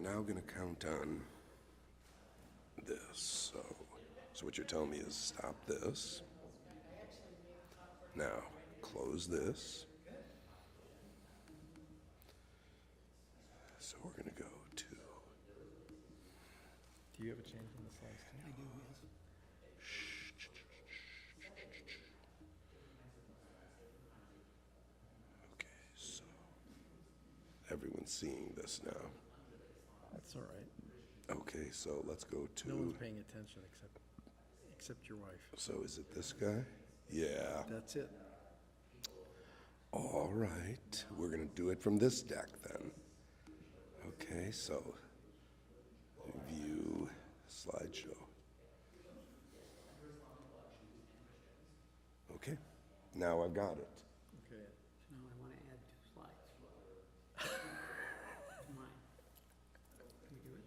now going to count on this. So what you're telling me is stop this. Now, close this. So we're going to go to... Do you have a change in the slides too? I do, yes. Okay, so everyone's seeing this now. That's all right. Okay, so let's go to... No one's paying attention except your wife. So is it this guy? Yeah. That's it. All right. We're going to do it from this deck then. Okay, so view slideshow. Okay, now I've got it. Okay. Now I want to add 2 slides. Mine. Can we do it?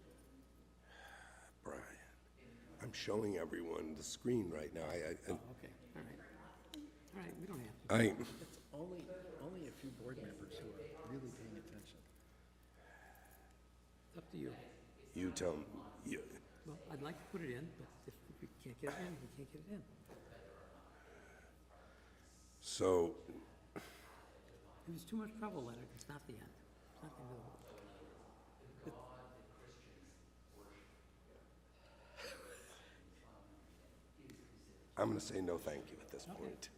Brian, I'm showing everyone the screen right now. Oh, okay, all right. All right, we don't have to. It's only a few board members who are really paying attention. It's up to you. You tell me. Well, I'd like to put it in, but if we can't get it in, we can't get it in. So, If it's too much trouble, Leonard, it's not the end. It's not the end of the world. I'm going to say no thank you at this point.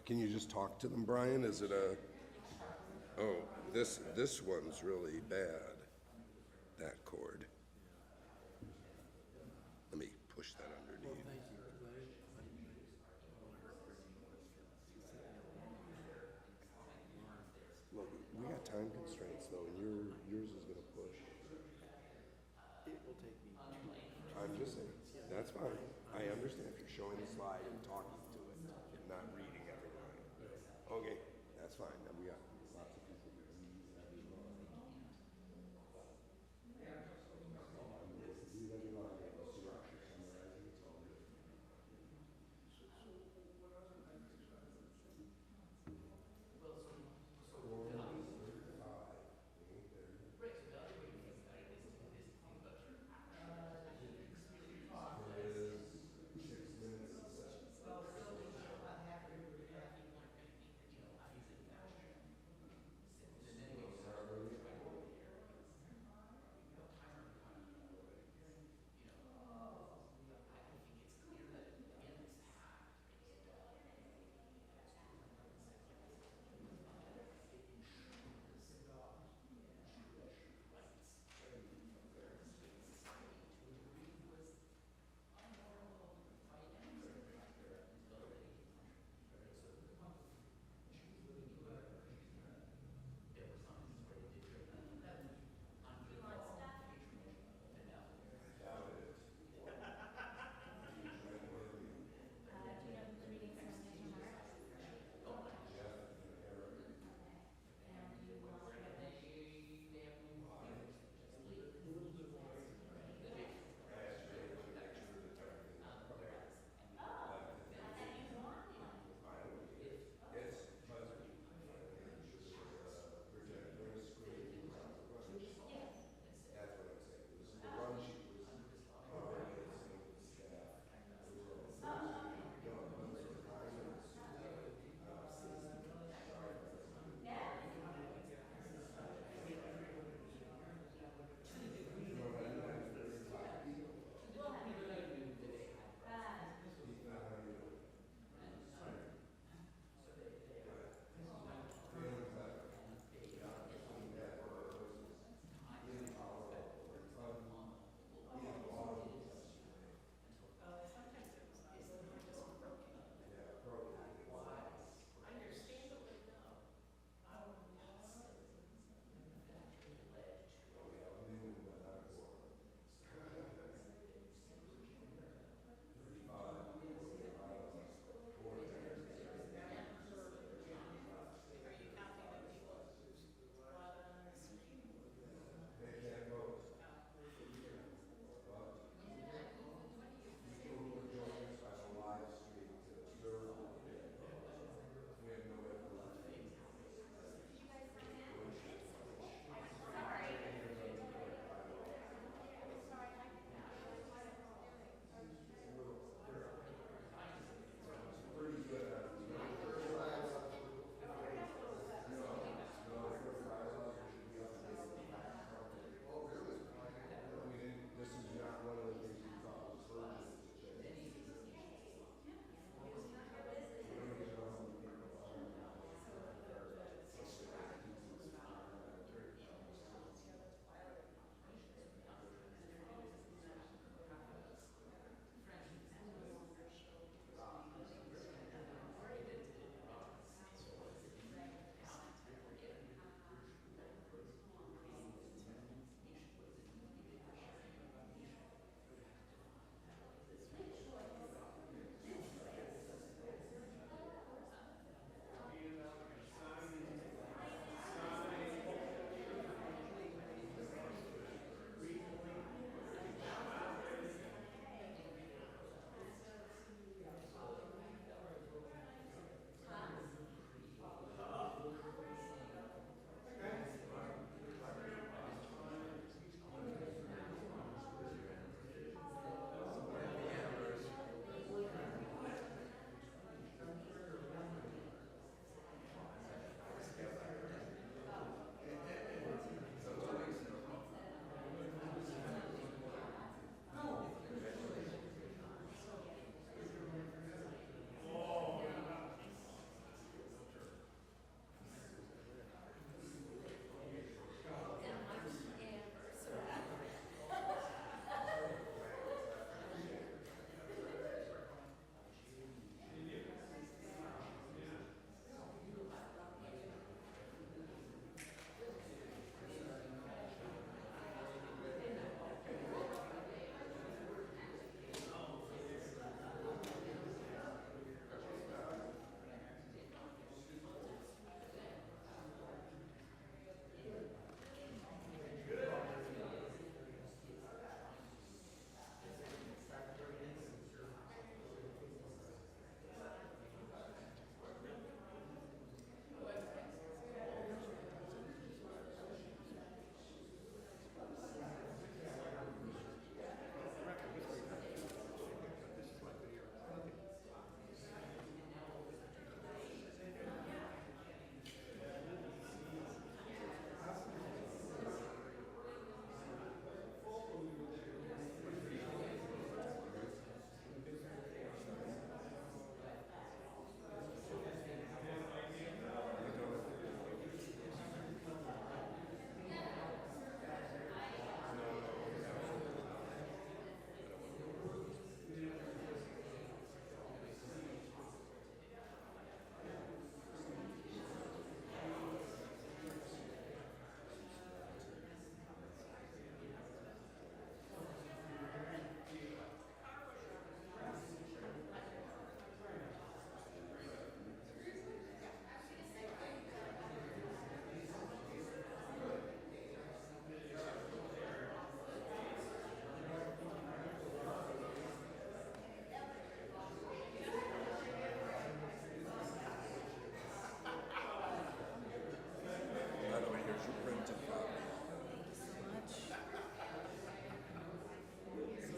Can you just talk to them, Brian? Is it a... Oh, this one's really bad, that cord. Let me push that underneath. Look, we got time constraints though, and yours is gonna push. It will take me 2 hours. I'm just saying, that's fine. I understand if you're showing the slide and talking to it, and not reading every line. Okay, that's fine. Then we got lots of people who read every line.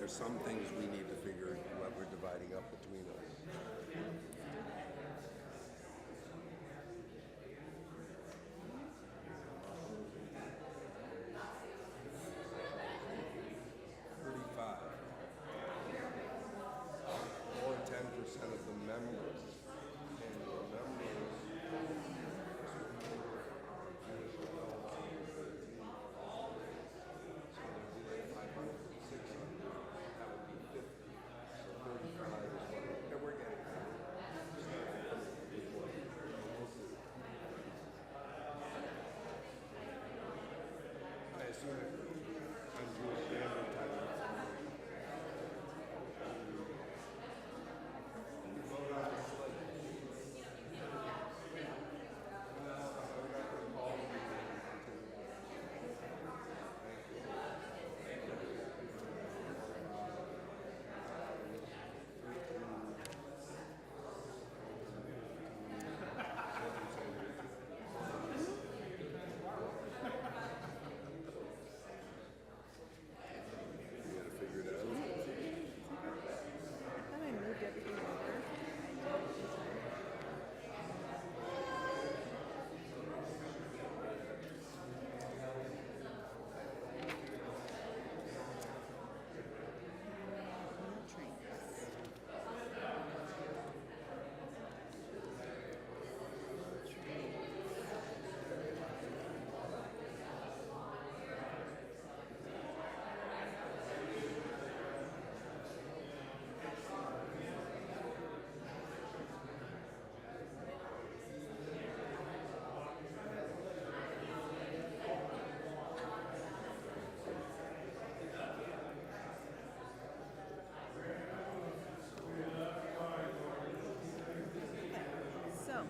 there's some things we need to figure what we're dividing up between us. Or 10% of the members. And the members so there'd be like 500, 600. That would be 50. So 35 is what and we're getting there. We'll see. I assume it on Jewish Standard Time. You gotta figure it out. I thought I moved everything over. So,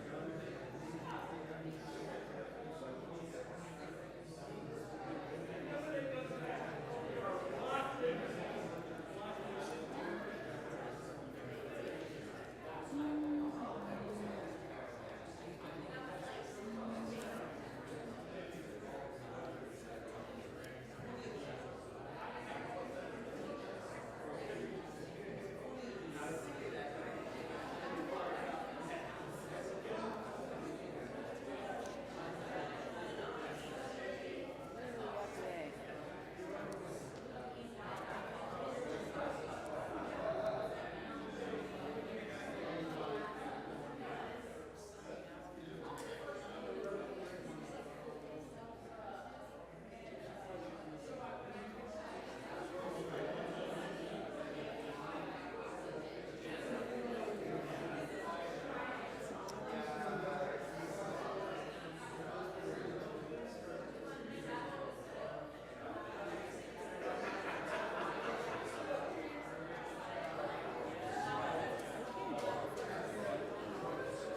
today.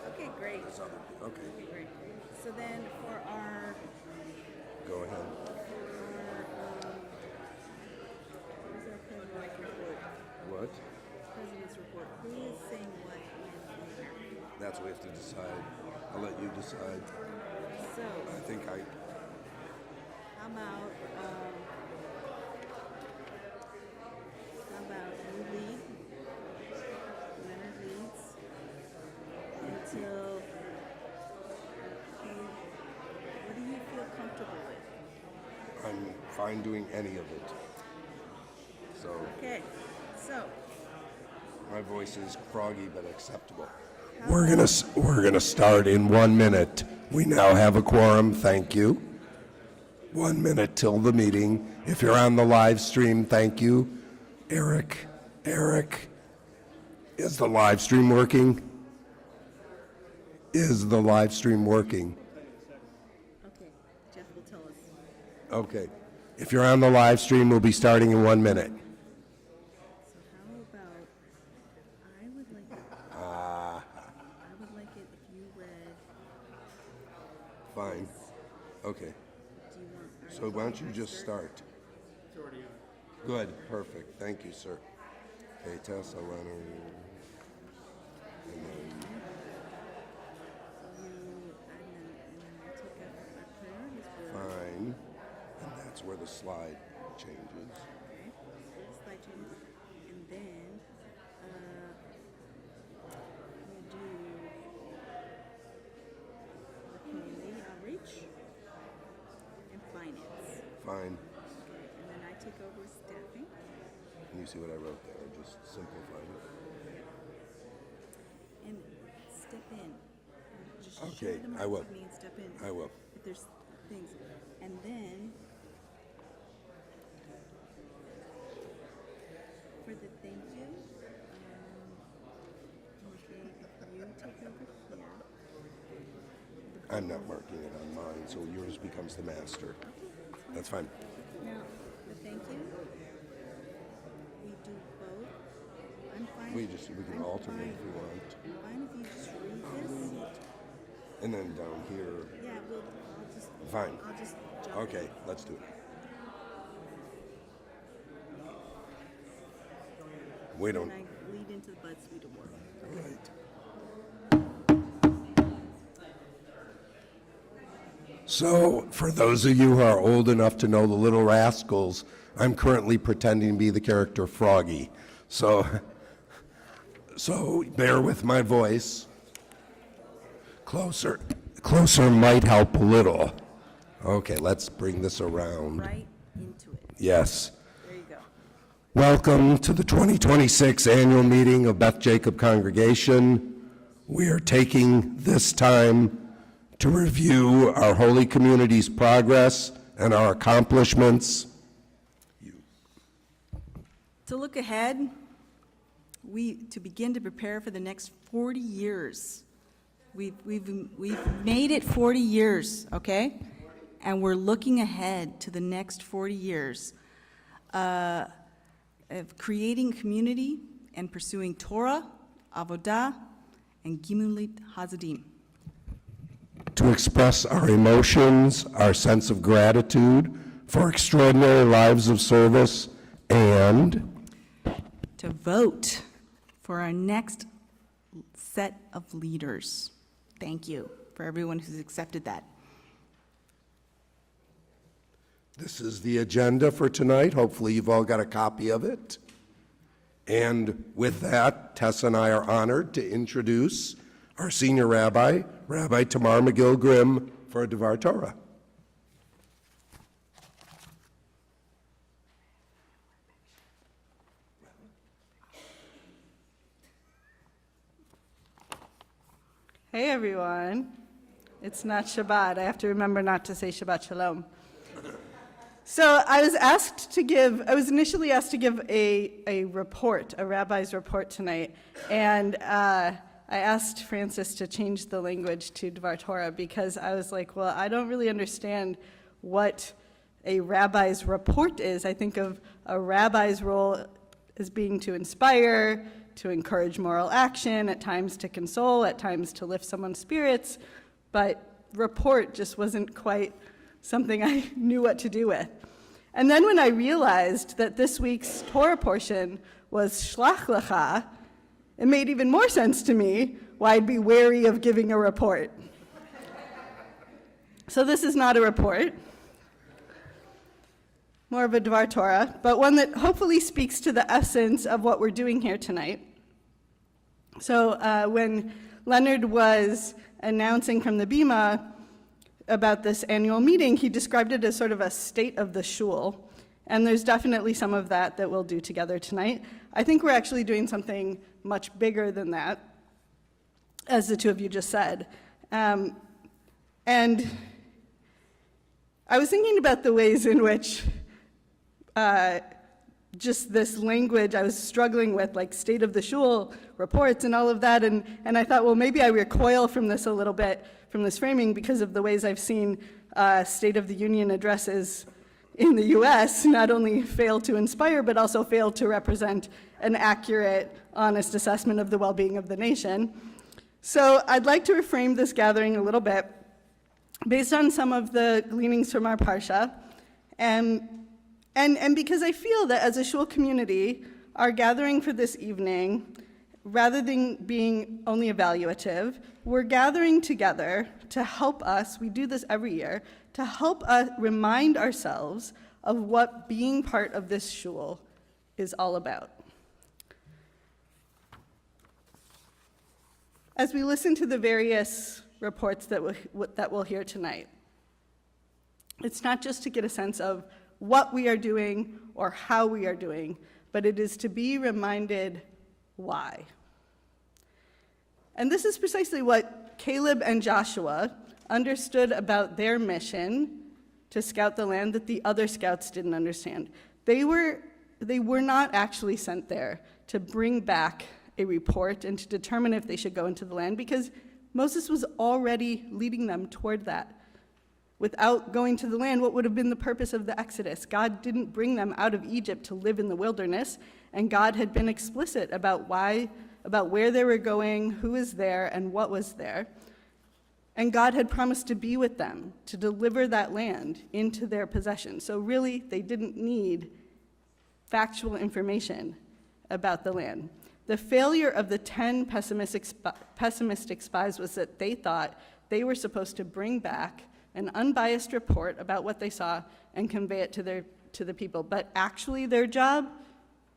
Okay, great. Okay, Okay, great. So then for our go ahead. where's our president's report? What? President's report. Who is saying what when and where? That's what we have to decide. I'll let you decide. So, I think I, how about you lead? Leonard leads until what do you feel comfortable with? I'm fine doing any of it. So Okay, so my voice is froggy but acceptable. how We're about- gonna start in 1 minute. We now have a quorum. Thank you. 1 minute till the meeting. If you're on the live stream, thank you. Eric, is the live stream working? Is the live stream working? Okay, Jeff will tell us. Okay. If you're on the live stream, we'll be starting in 1 minute. So how about I would like it if you read. Fine. Okay. Do you want? So why don't you just start? Good, perfect. Thank you, sir. Okay, Tessa, Leonard. And then, And then we'll take our priorities for. fine. And that's where the slide changes. Okay. Slide change. Fine. And then I take over staffing. You see what I wrote there? Just simplified it. And step in. Just Okay, show them I will. what means step in. I will. If there's things. And then for the thank you, okay, if you take over here. I'm not marking it on mine, so yours becomes the master. That's fine. Now, the thank you, we do both. I'm fine. We can I'm alternate fine. if we want. I'm fine if you just read this. And then down here, Yeah, I'll just. fine. I'll just jump Okay, in. let's do it. We don't. And I lead into the Bud Suite Award. Right. So, for those of you who are old enough to know The Little Rascals, I'm currently pretending to be the character Froggy. So bear with my voice. Closer might help a little. Okay, let's bring this around. Right into it. Yes. There you go. Welcome to the 2026 annual meeting of Beth Jacob Congregation. We are taking this time to review our holy community's progress and our accomplishments. To look ahead, to begin to prepare for the next 40 years. We've made it 40 years, okay? And we're looking ahead to the next 40 years of creating community and pursuing Torah, Avodah, and Gimulit Hazadim. To express our emotions, our sense of gratitude for extraordinary lives of service, and To vote for our next set of leaders. Thank you for everyone who's accepted that. this is the agenda for tonight. Hopefully you've all got a copy of it. And with that, Tess and I are honored to introduce our senior rabbi, Rabbi Tamar McGill-Grimm, for a Devar Torah. Hey everyone, it's not Shabbat. I have to remember not to say Shabbat Shalom. So I was initially asked to give a report, a rabbi's report tonight, and I asked Francis to change the language to Dvar Torah because I was like, well, I don't really understand what a rabbi's report is. I think of a rabbi's role as being to inspire, to encourage moral action, at times to console, at times to lift someone's spirits, but report just wasn't quite something I knew what to do with. And then when I realized that this week's Torah portion was Shlach Lecha, it made even more sense to me why I'd be wary of giving a report. So this is not a report, more of a Dvar Torah, but one that hopefully speaks to the essence of what we're doing here tonight. So when Leonard was announcing from the Bima about this annual meeting, he described it as sort of a state of the shul, and there's definitely some of that we'll do together tonight. I think we're actually doing something much bigger than that, as the two of you just said. And I was thinking about the ways in which just this language I was struggling with, like state of the shul, reports, and all of that, and I thought, well, maybe I recoil from this a little bit, from this framing, because of the ways I've seen State of the Union addresses in the US not only fail to inspire, but also fail to represent an accurate, honest assessment of the well-being of the nation. So I'd like to reframe this gathering a little bit based on some of the gleanings from our Parsha, and because I feel that as a shul community, our gathering for this evening, rather than being only evaluative, we're gathering together to help us, we do this every year, to help us remind ourselves of what being part of this shul is all about. As we listen to the various reports that we'll hear tonight, It's not just to get a sense of what we are doing or how we are doing, but it is to be reminded why. And this is precisely what Caleb and Joshua understood about their mission to scout the land that the other scouts didn't understand. They were not actually sent there to bring back a report and to determine if they should go into the land, because Moses was already leading them toward that. Without going to the land, what would have been the purpose of the Exodus? God didn't bring them out of Egypt to live in the wilderness, and God had been explicit about where they were going, who was there, and what was there. And God had promised to be with them, to deliver that land into their possession. So really, they didn't need factual information about the land. The failure of the 10 pessimistic spies was that they thought they were supposed to bring back an unbiased report about what they saw and convey it to the people. But actually their job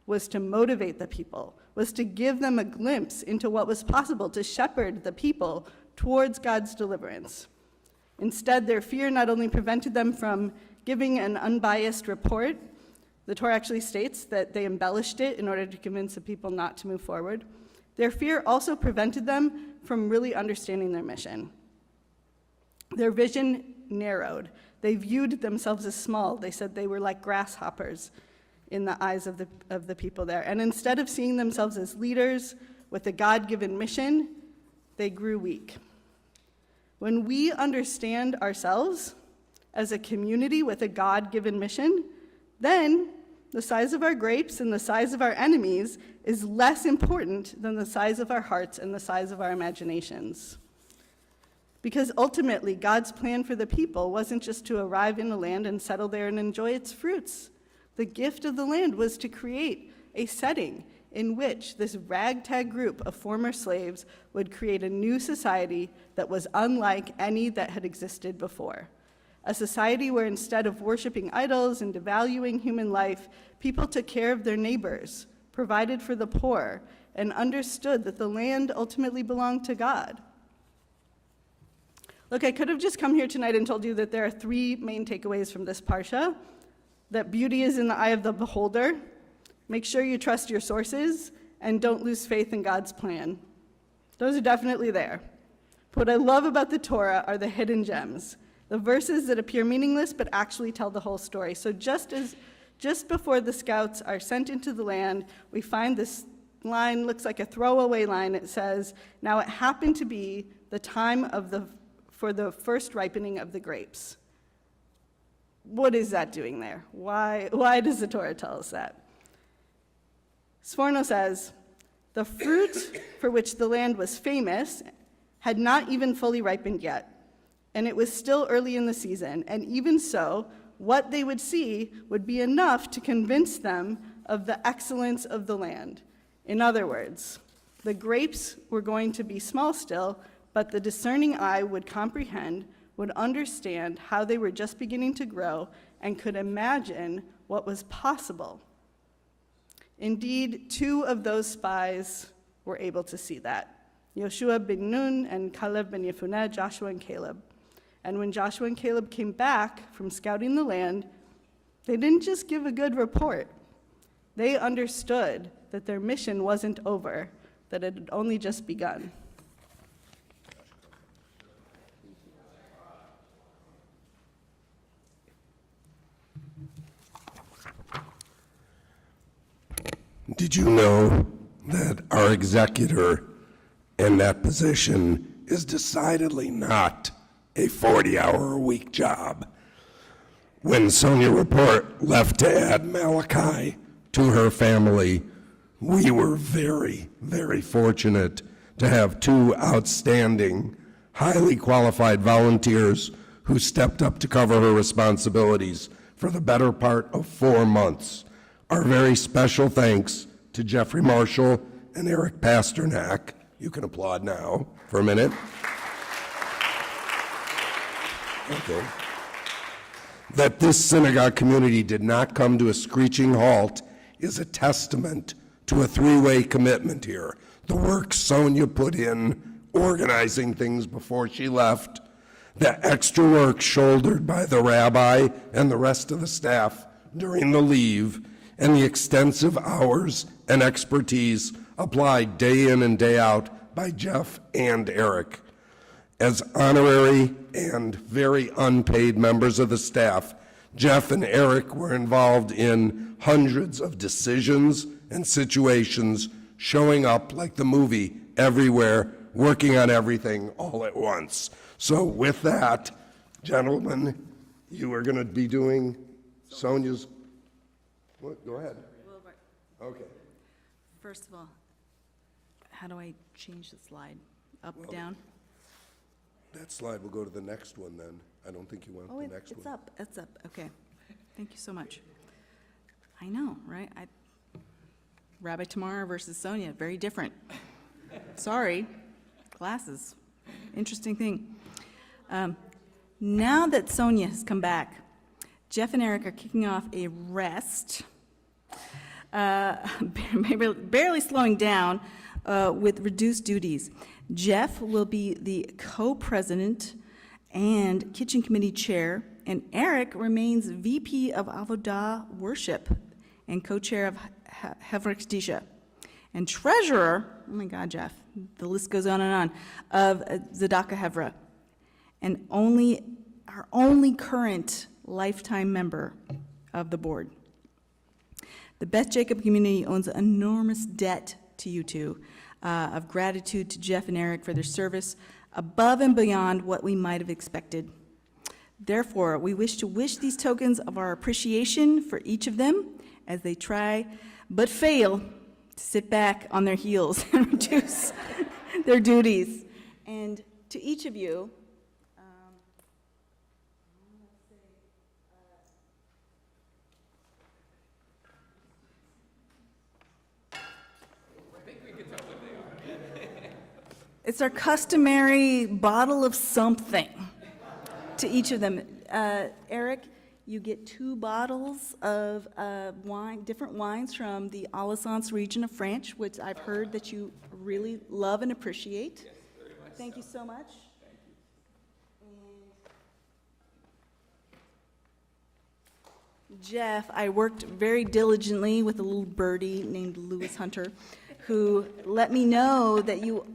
was to motivate the people, was to give them a glimpse into what was possible, to shepherd the people towards God's deliverance. Instead, their fear not only prevented them from giving an unbiased report, the Torah actually states that they embellished it in order to convince the people not to move forward. Their fear also prevented them from really understanding their mission. Their vision narrowed. They viewed themselves as small. They said they were like grasshoppers in the eyes of the people there. And instead of seeing themselves as leaders with a God-given mission, they grew weak. When we understand ourselves as a community with a God-given mission, then the size of our grapes and the size of our enemies is less important than the size of our hearts and the size of our imaginations. Because ultimately, God's plan for the people wasn't just to arrive in the land and settle there and enjoy its fruits. The gift of the land was to create a setting in which this ragtag group of former slaves would create a new society that was unlike any that had existed before. A society where instead of worshiping idols and devaluing human life, people took care of their neighbors, provided for the poor, and understood that the land ultimately belonged to God. Look, I could have just come here tonight and told you that there are 3 main takeaways from this parsha: that beauty is in the eye of the beholder, make sure you trust your sources, and don't lose faith in God's plan. Those are definitely there. But what I love about the Torah are the hidden gems, the verses that appear meaningless but actually tell the whole story. So just before the scouts are sent into the land, we find this line, looks like a throwaway line. It says, "Now it happened to be the time for the first ripening of the grapes." What is that doing there? Why does the Torah tell us that? Sforno says, the fruit for which the land was famous had not even fully ripened yet, and it was still early in the season, and even so, what they would see would be enough to convince them of the excellence of the land. In other words, the grapes were going to be small still, but the discerning eye would comprehend, would understand how they were just beginning to grow, and could imagine what was possible. Indeed, 2 of those spies were able to see that: Yoshua ben Nun and Caleb ben Yefuneh, Joshua and Caleb. And when Joshua and Caleb came back from scouting the land, they didn't just give a good report. They understood that their mission wasn't over, that it had only just begun. Did you know that our executor in that position is decidedly not a 40-hour-a-week job? When Sonia Report left to add Malachi to her family, we were very, very fortunate to have 2 outstanding, highly qualified volunteers who stepped up to cover her responsibilities for the better part of 4 months. Our very special thanks to Jeffrey Marshall and Eric Pasternak. You can applaud now for a minute. Okay. That this synagogue community did not come to a screeching halt is a testament to a 3-way commitment here. The work Sonia put in organizing things before she left, the extra work shouldered by the rabbi and the rest of the staff during the leave, and the extensive hours and expertise applied day in and day out by Jeff and Eric. As honorary and very unpaid members of the staff, Jeff and Eric were involved in hundreds of decisions and situations, showing up like the movie everywhere, working on everything all at once. So with that, gentlemen, you are going to be doing Sonia's, what, go ahead. Okay. First of all, how do I change the slide? Up, down? That slide will go to the next one then. I don't think you want Oh, the next one. it's up, okay. Thank you so much. I know, right? Rabbi Tamar versus Sonia, very different. Sorry, glasses, interesting thing. Now that Sonia has come back, Jeff and Eric are kicking off a rest, barely slowing down with reduced duties. Jeff will be the co-president and kitchen committee chair, and Eric remains VP of Avodah Worship and co-chair of Hevra Kadisha, and treasurer, oh my God, Jeff, the list goes on, of Tzedakah Hevra, and our only current lifetime member of the board. The Beth Jacob community owes an enormous debt to you two, of gratitude to Jeff and Eric for their service above and beyond what we might have expected. Therefore, we wish these tokens of our appreciation for each of them as they try but fail to sit back on their heels and reduce their duties. And to each of you, it's our customary bottle of something to each of them. Eric, you get 2 bottles of wine, different wines from the Alsace region of France, which I've heard that you really love and appreciate. Yes, very much. Thank you so much. Thank you. Jeff, I worked very diligently with a little birdie named Lewis Hunter, who let me know that you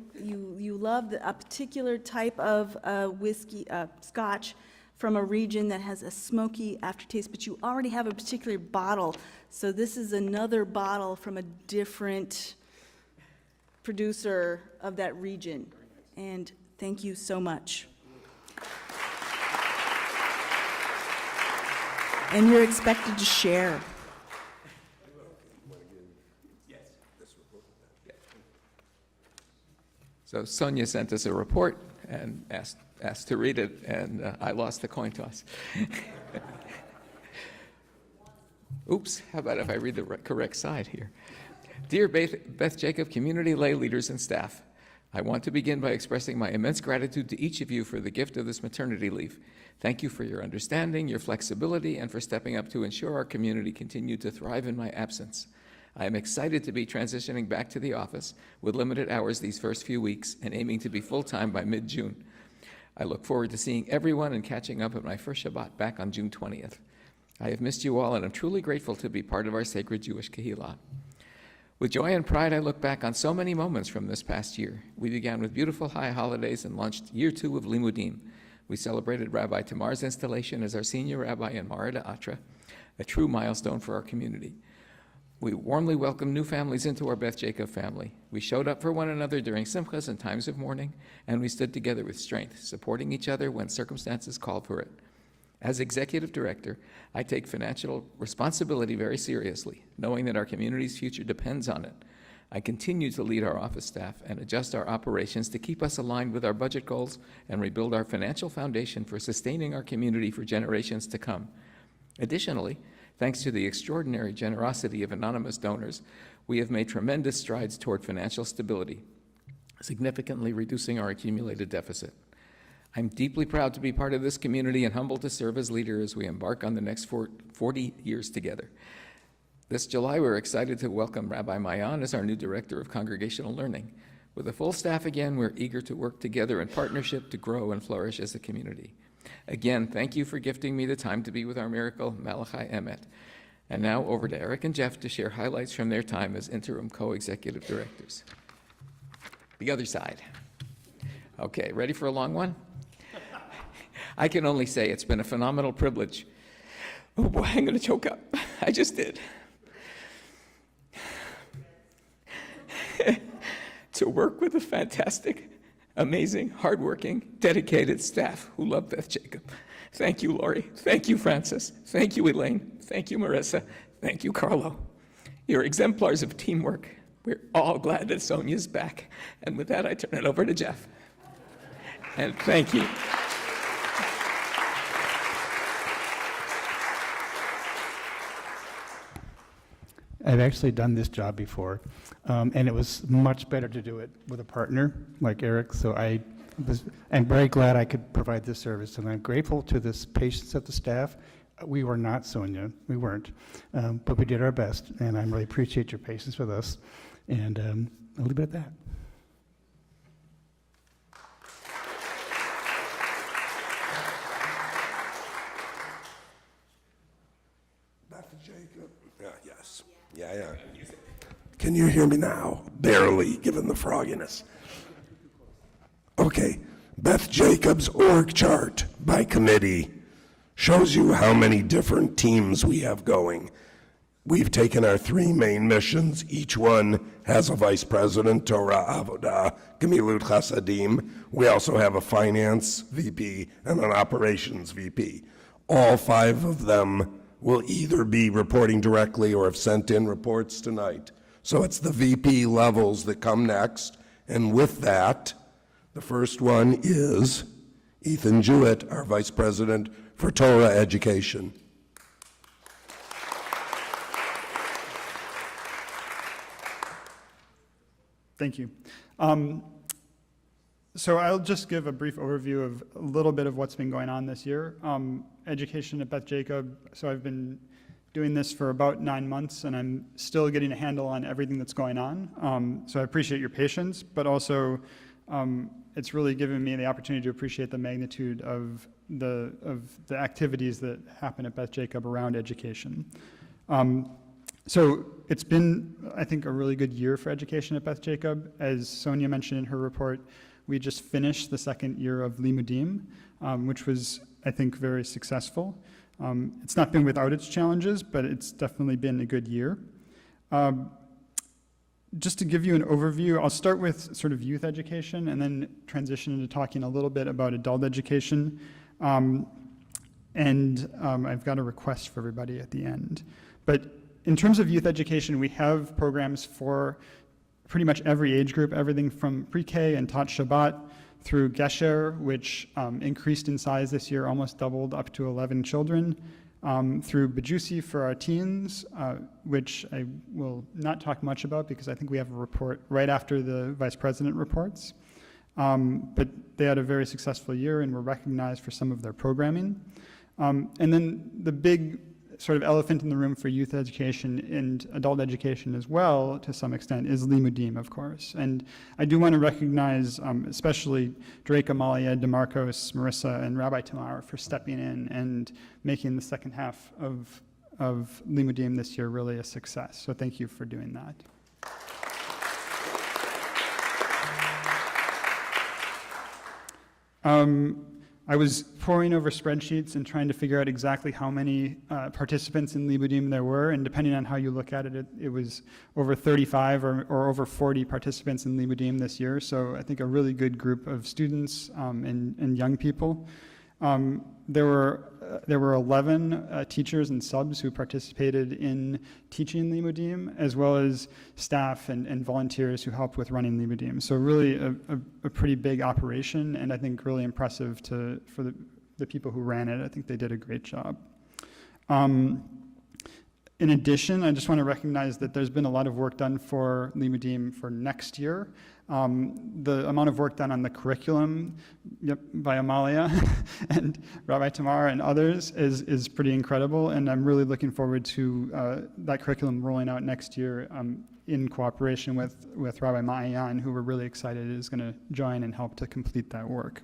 love a particular type of whiskey, scotch, from a region that has a smoky aftertaste, but you already have a particular bottle. So this is another bottle from a different producer of that region. And thank you so much. And you're expected to share. So Sonia sent us a report and asked to read it, and I lost the coin toss. Oops, how about if I read the correct side here? Dear Beth Jacob community lay leaders and staff, I want to begin by expressing my immense gratitude to each of you for the gift of this maternity leave. Thank you for your understanding, your flexibility, and for stepping up to ensure our community continued to thrive in my absence. I am excited to be transitioning back to the office with limited hours these first few weeks and aiming to be full-time by mid-June. I look forward to seeing everyone and catching up at my first Shabbat back on June 20th. I have missed you all, and I'm truly grateful to be part of our sacred Jewish Kehillah. With joy and pride, I look back on so many moments from this past year. We began with beautiful high holidays and launched year 2 of Limudim. We celebrated Rabbi Tamar's installation as our senior rabbi in Marada Atra, a true milestone for our community. We warmly welcomed new families into our Beth Jacob family. We showed up for one another during simchas and times of mourning, and we stood together with strength, supporting each other when circumstances called for it. As executive director, I take financial responsibility very seriously, knowing that our community's future depends on it. I continue to lead our office staff and adjust our operations to keep us aligned with our budget goals and rebuild our financial foundation for sustaining our community for generations to come. Additionally, thanks to the extraordinary generosity of anonymous donors, we have made tremendous strides toward financial stability, significantly reducing our accumulated deficit. I'm deeply proud to be part of this community and humbled to serve as leader as we embark on the next 40 years together. This July, we're excited to welcome Rabbi Mayan as our new Director of Congregational Learning. With a full staff again, we're eager to work together in partnership to grow and flourish as a community. Again, thank you for gifting me the time to be with our miracle, Malachi Emmett. And now over to Eric and Jeff to share highlights from their time as interim co-executive directors. The other side. Okay, ready for a long one? I can only say it's been a phenomenal privilege. Oh boy, I'm going to choke up. I just did. To work with a fantastic, amazing, hardworking, dedicated staff who love Beth Jacob. Thank you, Lori. Thank you, Francis. Thank you, Elaine. Thank you, Marissa. Thank you, Carlo. You're exemplars of teamwork. We're all glad that Sonia's back. And with that, I turn it over to Jeff. And thank you. I've actually done this job before, and it was much better to do it with a partner like Eric, so I'm very glad I could provide this service, and I'm grateful to the patience of the staff. We were not Sonia, we weren't, but we did our best, and I really appreciate your patience with us, and I'll leave it at that. Beth Jacob. Yes. Yeah. Can you hear me now? Barely, given the frogginess. Okay. Beth Jacob's org chart by committee shows you how many different teams we have going. We've taken our 3 main missions. Each one has a vice president, Torah Avodah, Gemilut Chasadim. We also have a finance VP and an operations VP. All 5 of them will either be reporting directly or have sent in reports tonight. So it's the VP levels that come next. And with that, the first one is Ethan Jewett, our Vice President for Torah Education. Thank you. So I'll just give a brief overview of a little bit of what's been going on this year. Education at Beth Jacob, so I've been doing this for about 9 months, and I'm still getting a handle on everything that's going on. So I appreciate your patience, but also it's really given me the opportunity to appreciate the magnitude of the activities that happen at Beth Jacob around education. So it's been, I think, a really good year for education at Beth Jacob. As Sonia mentioned in her report, we just finished the 2nd year of Limudim, which was, I think, very successful. It's not been without its challenges, but it's definitely been a good year. Just to give you an overview, I'll start with sort of youth education and then transition into talking a little bit about adult education. I've got a request for everybody at the end. But in terms of youth education, we have programs for pretty much every age group, everything from pre-K and Tot Shabbat through Gesher, which increased in size this year, almost doubled up to 11 children, through Bajusi for our teens, which I will not talk much about because I think we have a report right after the vice president reports. But they had a very successful year and were recognized for some of their programming. And then the big sort of elephant in the room for youth education and adult education as well, to some extent, is Limudim, of course. And I do want to recognize especially Drake, Amalia, DeMarcos, Marissa, and Rabbi Tamar for stepping in and making the second half of Limudim this year really a success. So thank you for doing that. I was poring over spreadsheets and trying to figure out exactly how many participants in Limudim there were, and depending on how you look at it, it was over 35 or over 40 participants in Limudim this year, so I think a really good group of students and young people. There were 11 teachers and subs who participated in teaching Limudim, as well as staff and volunteers who helped with running Limudim. So really a pretty big operation, and I think really impressive for the people who ran it. I think they did a great job. In addition, I just want to recognize that there's been a lot of work done for Limudim for next year. The amount of work done on the curriculum by Amalia and Rabbi Tamar and others is pretty incredible, and I'm really looking forward to that curriculum rolling out next year in cooperation with Rabbi Ma'ayan, who we're really excited is going to join and help to complete that work.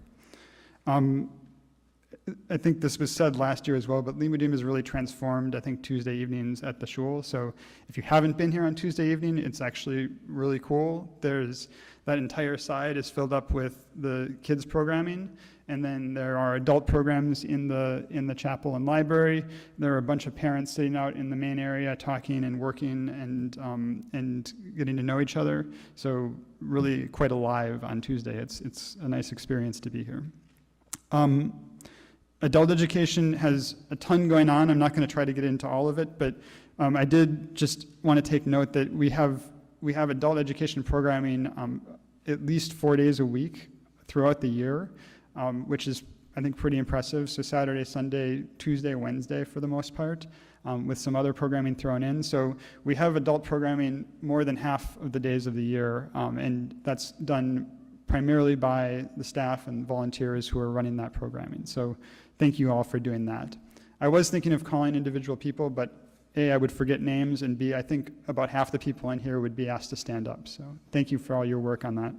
I think this was said last year as well, but Limudim is really transformed, I think, Tuesday evenings at the shul. So if you haven't been here on Tuesday evening, it's actually really cool. That entire side is filled up with the kids programming, and then there are adult programs in the chapel and library. There are a bunch of parents sitting out in the main area talking and working and getting to know each other. So really quite alive on Tuesday. It's a nice experience to be here. Adult education has a ton going on. I'm not going to try to get into all of it, but I did just want to take note that we have adult education programming at least 4 days a week throughout the year, which is, I think, pretty impressive. So Saturday, Sunday, Tuesday, Wednesday for the most part, with some other programming thrown in. So we have adult programming more than half of the days of the year, and that's done primarily by the staff and volunteers who are running that programming. So thank you all for doing that. I was thinking of calling individual people, but A, I would forget names, and B, I think about half the people in here would be asked to stand up. So thank you for all your work on that.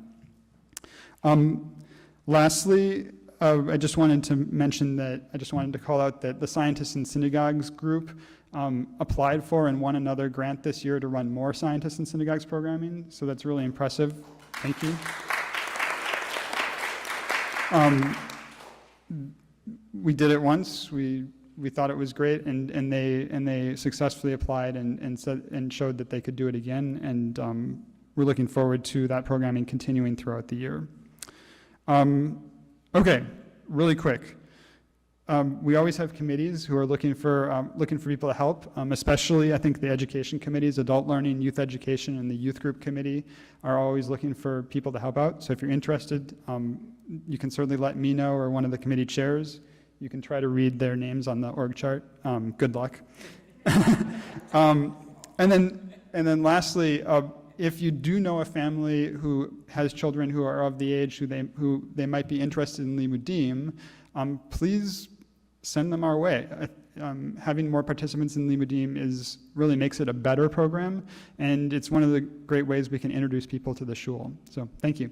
Lastly, I just wanted to call out that the Scientists in Synagogues group applied for and won another grant this year to run more Scientists in Synagogues programming. So that's really impressive. Thank you. We did it once. We thought it was great, and they successfully applied and showed that they could do it again. And we're looking forward to that programming continuing throughout the year. Okay, really quick. We always have committees who are looking for people to help, especially I think the education committees, adult learning, youth education, and the youth group committee are always looking for people to help out. So if you're interested, you can certainly let me know or one of the committee chairs. You can try to read their names on the org chart. Good luck. And then lastly, if you do know a family who has children who are of the age who they might be interested in Limudim, please send them our way. Having more participants in Limudim really makes it a better program, and it's one of the great ways we can introduce people to the shul. So thank you.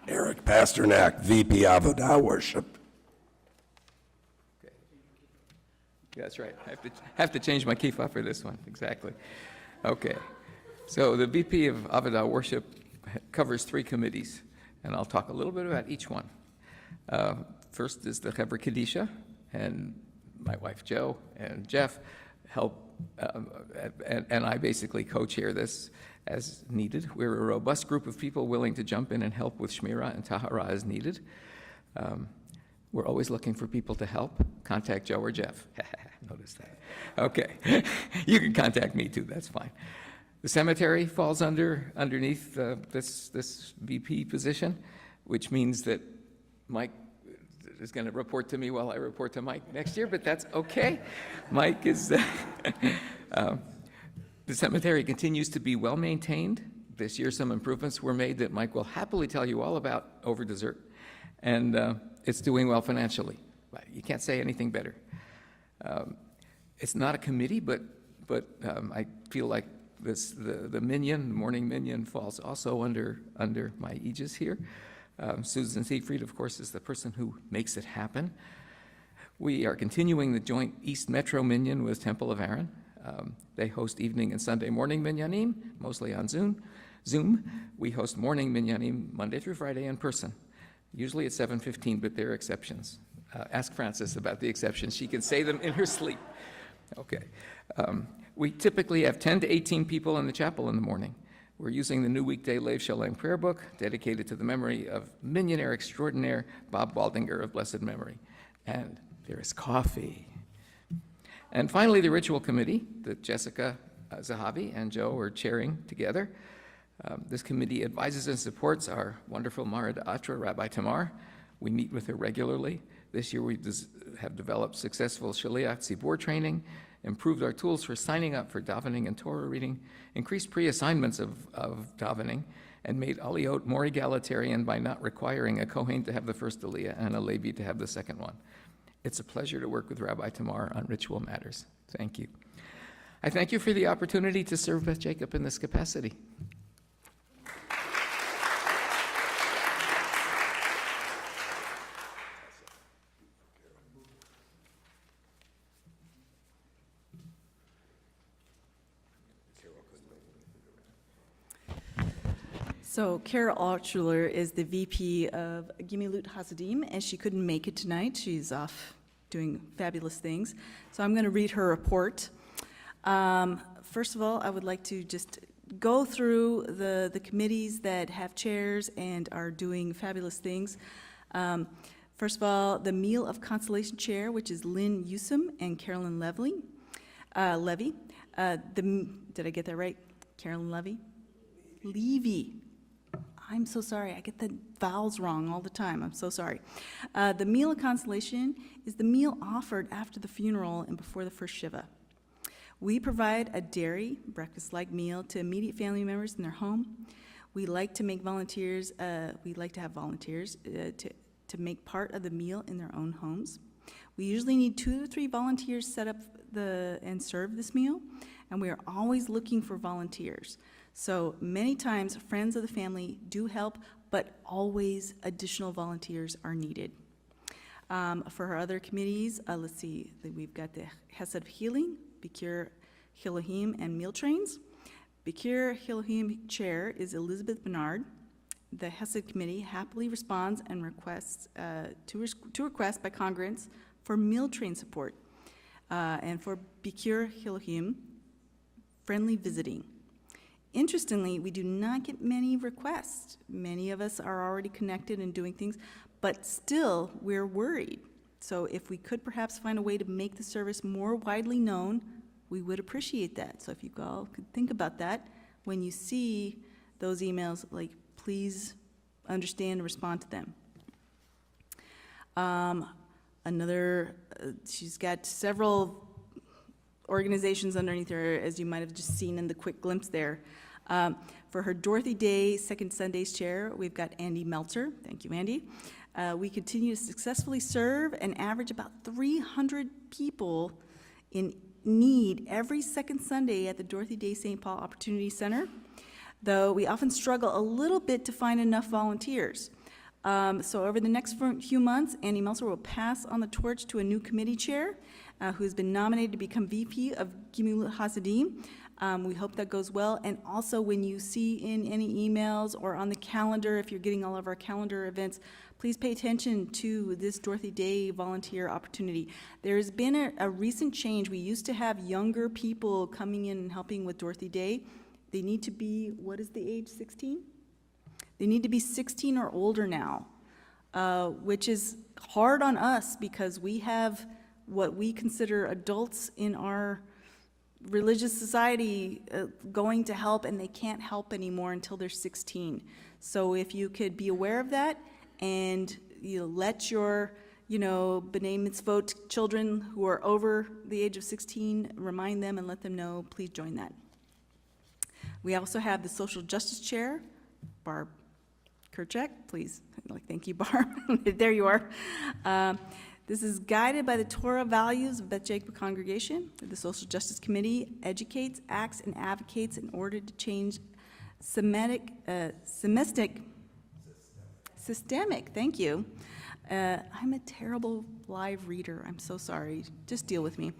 Eric Pasternak, VP Avodah Worship. Okay. Yeah, that's right. I have to change my kippah for this one. Exactly. Okay. So the VP of Avodah Worship covers 3 committees, and I'll talk a little bit about each one. First is the Chevra Kadisha, and my wife Jo and Jeff help, and I basically co-chair this as needed. We're a robust group of people willing to jump in and help with Shmira and Tahara as needed. We're always looking for people to help. Contact Joe or Jeff. Notice that. Okay. You can contact me too, that's fine. The cemetery falls underneath this VP position, which means that Mike is going to report to me while I report to Mike next year, but that's okay. Mike is... The cemetery continues to be well-maintained. This year, some improvements were made that Mike will happily tell you all about over dessert. And it's doing well financially. You can't say anything better. It's not a committee, but I feel like the minyan, the morning minyan, falls also under my aegis here. Susan Siegfried, of course, is the person who makes it happen. We are continuing the joint East Metro Minyan with Temple of Aaron. They host evening and Sunday morning minyanim, mostly on Zoom. We host morning minyanim Monday through Friday in person, usually at 7:15, but there are exceptions. Ask Frances about the exceptions. She can say them in her sleep. Okay. We typically have 10 to 18 people in the chapel in the morning. We're using the new weekday Lev Shalem prayer book dedicated to the memory of millionaire extraordinaire Bob Waldinger of blessed memory. And there is coffee. And finally, the ritual committee that Jessica Zahavi and Joe are chairing together. This committee advises and supports our wonderful Mara D'Atra, Rabbi Tamar. We meet with her regularly. This year we have developed successful Shaliach Tzibor training, improved our tools for signing up for davening and Torah reading, increased pre-assignments of davening, and made Aliyot more egalitarian by not requiring a Kohen to have the first Aliyah and a Levi to have the second one. It's a pleasure to work with Rabbi Tamar on ritual matters. Thank you. I thank you for the opportunity to serve Beth Jacob in this capacity. So Carol Altschuler is the VP of Gimilut Hasidim, and she couldn't make it tonight. She's off doing fabulous things. So I'm going to read her report. First of all, I would like to just go through the committees that have chairs and are doing fabulous things. First of all, the Meal of Consolation Chair, which is Lynn Yusum and Carolyn Levy. Did I get that right? Carolyn Levy? Levy. I'm so sorry. I get the vowels wrong all the time. I'm so sorry. The Meal of Consolation is the meal offered after the funeral and before the first Shiva. We provide a dairy, breakfast-like meal to immediate family members in their home. We like to make volunteers, we like to have volunteers to make part of the meal in their own homes. We usually need 2 to 3 volunteers set up and serve this meal, and we are always looking for volunteers. So many times, friends of the family do help, but always additional volunteers are needed. For our other committees, let's see, we've got the Hesed of Healing, Bikur Hilohim, and Meal Trains. Bikur Hilohim Chair is Elizabeth Bernard. The Hesed Committee happily responds and requests to requests by congregants for meal train support. And for Bikur Hilohim, friendly visiting. Interestingly, we do not get many requests. Many of us are already connected and doing things, but still, we're worried. So if we could perhaps find a way to make the service more widely known, we would appreciate that. So if you all could think about that, when you see those emails, like, please understand and respond to them. She's got several organizations underneath her, as you might have just seen in the quick glimpse there. For her Dorothy Day Second Sundays chair, we've got Andy Meltzer. Thank you, Andy. We continue to successfully serve and average about 300 people in need every second Sunday at the Dorothy Day St. Paul Opportunity Center, though we often struggle a little bit to find enough volunteers. So over the next few months, Andy Meltzer will pass on the torch to a new committee chair who has been nominated to become VP of Gimilut Hasidim. We hope that goes well. And also, when you see in any emails or on the calendar, if you're getting all of our calendar events, please pay attention to this Dorothy Day volunteer opportunity. There's been a recent change. We used to have younger people coming in and helping with Dorothy Day. They need to be, what is the age, 16? They need to be 16 or older now, which is hard on us because we have what we consider adults in our religious society going to help, and they can't help anymore until they're 16. So if you could be aware of that and let your B'nai Mitzvot children who are over the age of 16, remind them and let them know, please join that. We also have the Social Justice Chair, Barb Kerchak, please. Thank you, Barb. There you are. This is guided by the Torah values of Beth Jacob Congregation. The Social Justice Committee educates, acts, and advocates in order to change systemic, thank you. I'm a terrible live reader. I'm so sorry. Just deal with me.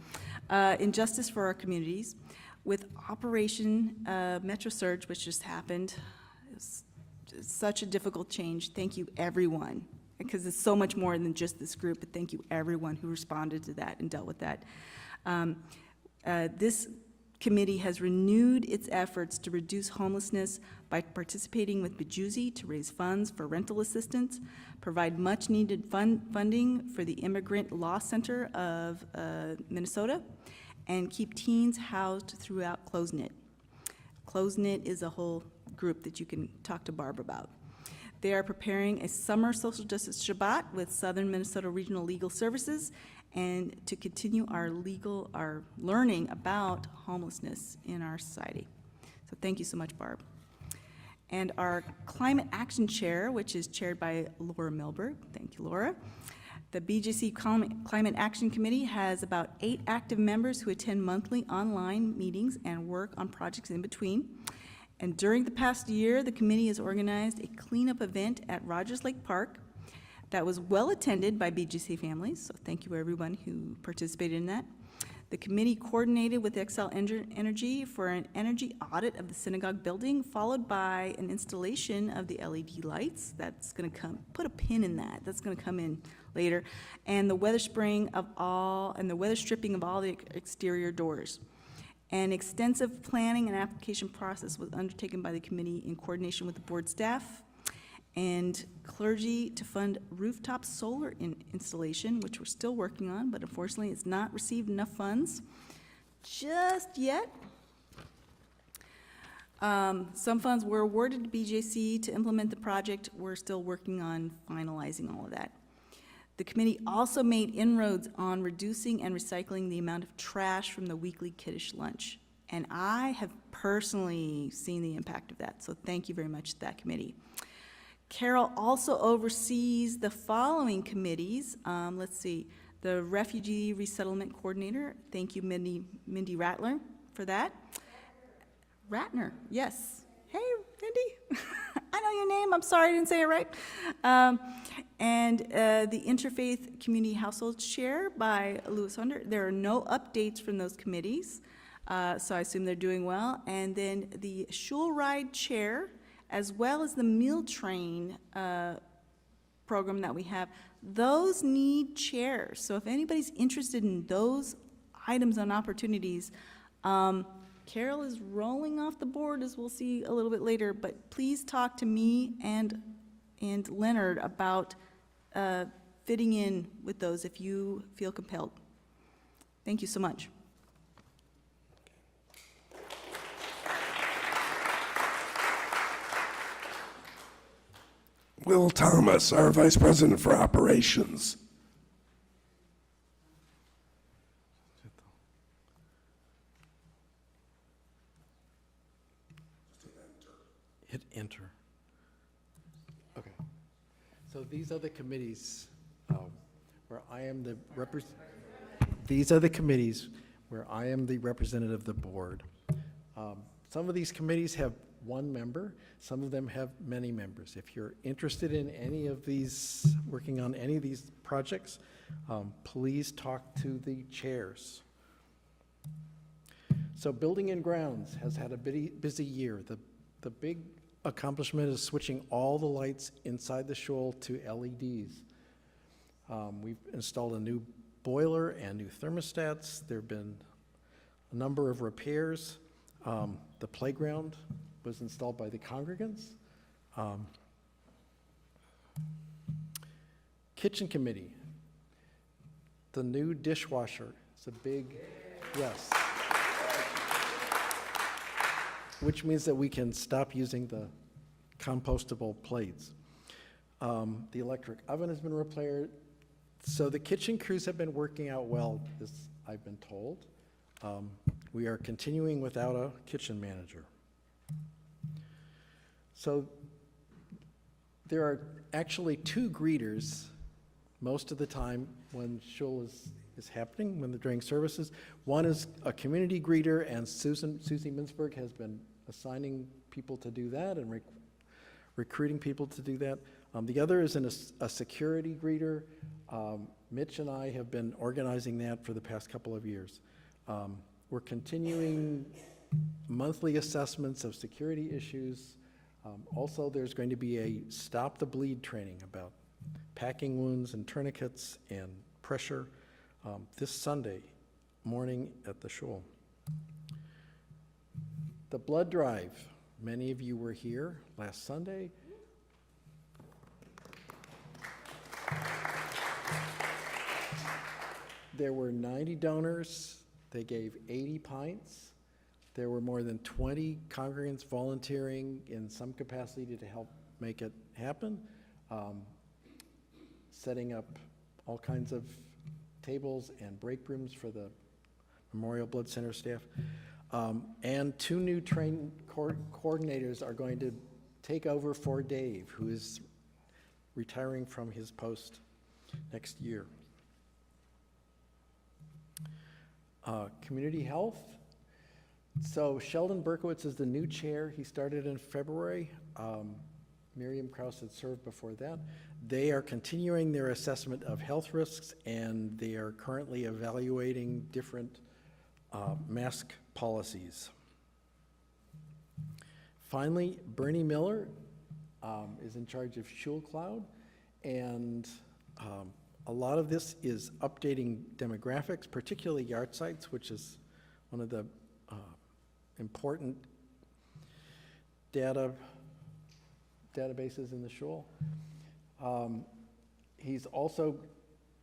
Injustice for our communities. With Operation Metro Surge, which just happened, it's such a difficult change. Thank you, everyone, because it's so much more than just this group, but thank you, everyone who responded to that and dealt with that. This committee has renewed its efforts to reduce homelessness by participating with Bejuzzi to raise funds for rental assistance, provide much-needed funding for the Immigrant Law Center of Minnesota, and keep teens housed throughout CloseKnit. CloseKnit is a whole group that you can talk to Barb about. They are preparing a summer social justice Shabbat with Southern Minnesota Regional Legal Services and to continue our learning about homelessness in our society. So thank you so much, Barb. And our Climate Action Chair, which is chaired by Laura Milberg. Thank you, Laura. The BJC Climate Action Committee has about 8 active members who attend monthly online meetings and work on projects in between. And during the past year, the committee has organized a cleanup event at Rogers Lake Park that was well attended by BGC families, so thank you everyone who participated in that. The committee coordinated with Excel Energy for an energy audit of the synagogue building, followed by an installation of the LED lights. That's gonna come, put a pin in that, that's gonna come in later. And the weather stripping of all the exterior doors. An extensive planning and application process was undertaken by the committee in coordination with the board staff and clergy to fund rooftop solar installation, which we're still working on, but unfortunately it's not received enough funds just yet. Some funds were awarded to BJC to implement the project. We're still working on finalizing all of that. The committee also made inroads on reducing and recycling the amount of trash from the weekly kiddush lunch. And I have personally seen the impact of that, so thank you very much to that committee. Carol also oversees the following committees. Let's see, the Refugee Resettlement Coordinator. Thank you, Mindy Rattler, for that. Ratner, yes. Hey, Mindy. I know your name. I'm sorry I didn't say it right. And the Interfaith Community Household Chair by Louis Hunter. There are no updates from those committees, so I assume they're doing well. And then the Shul Ride Chair, as well as the Meal Train program that we have, those need chairs. So if anybody's interested in those items and opportunities, Carol is rolling off the board, as we'll see a little bit later, but please talk to me and Leonard about fitting in with those if you feel compelled. Thank you so much. Will Thomas, our Vice President for Operations. Hit enter. Okay. So these are the committees where I am the These are the committees where I am the representative of the board. Some of these committees have one member. Some of them have many members. If you're interested in any of these, working on any of these projects, please talk to the chairs. So Building and Grounds has had a busy year. The big accomplishment is switching all the lights inside the shul to LEDs. We've installed a new boiler and new thermostats. There have been a number of repairs. The playground was installed by the congregants. Kitchen committee. The new dishwasher. It's a big, yes. Which means that we can stop using the compostable plates. The electric oven has been repaired. So the kitchen crews have been working out well, as I've been told. We are continuing without a kitchen manager. So there are actually 2 greeters most of the time when shul is happening, when they're doing services. One is a community greeter, and Susie Mintzberg has been assigning people to do that and recruiting people to do that. The other is a security greeter. Mitch and I have been organizing that for the past couple of years. We're continuing monthly assessments of security issues. Also, there's going to be a Stop the Bleed training about packing wounds and tourniquets and pressure this Sunday morning at the shul. The blood drive. Many of you were here last Sunday. There were 90 donors. They gave 80 pints. There were more than 20 congregants volunteering in some capacity to help make it happen, setting up all kinds of tables and break rooms for the Memorial Blood Center staff. And 2 new trained coordinators are going to take over for Dave, who is retiring from his post next year. Community health. So Sheldon Berkowitz is the new chair. He started in February. Miriam Krause had served before that. They are continuing their assessment of health risks, and they are currently evaluating different mask policies. Finally, Bernie Miller is in charge of Shul Cloud, and a lot of this is updating demographics, particularly yard sites, which is one of the important databases in the Shul. He's also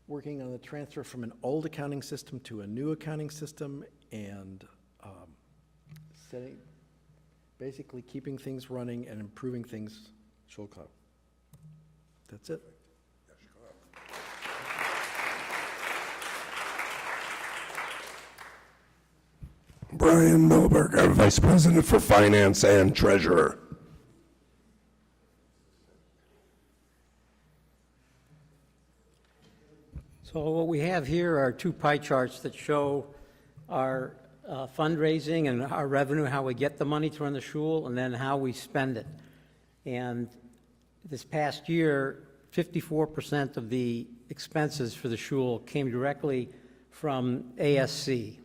working on the transfer from an old accounting system to a new accounting system, and basically keeping things running and improving things Shul Cloud. That's it. Brian Milberg, our Vice President for Finance and Treasurer. So what we have here are 2 pie charts that show our fundraising and our revenue, how we get the money to run the shul, and then how we spend it. And this past year, 54% of the expenses for the shul came directly from ASC.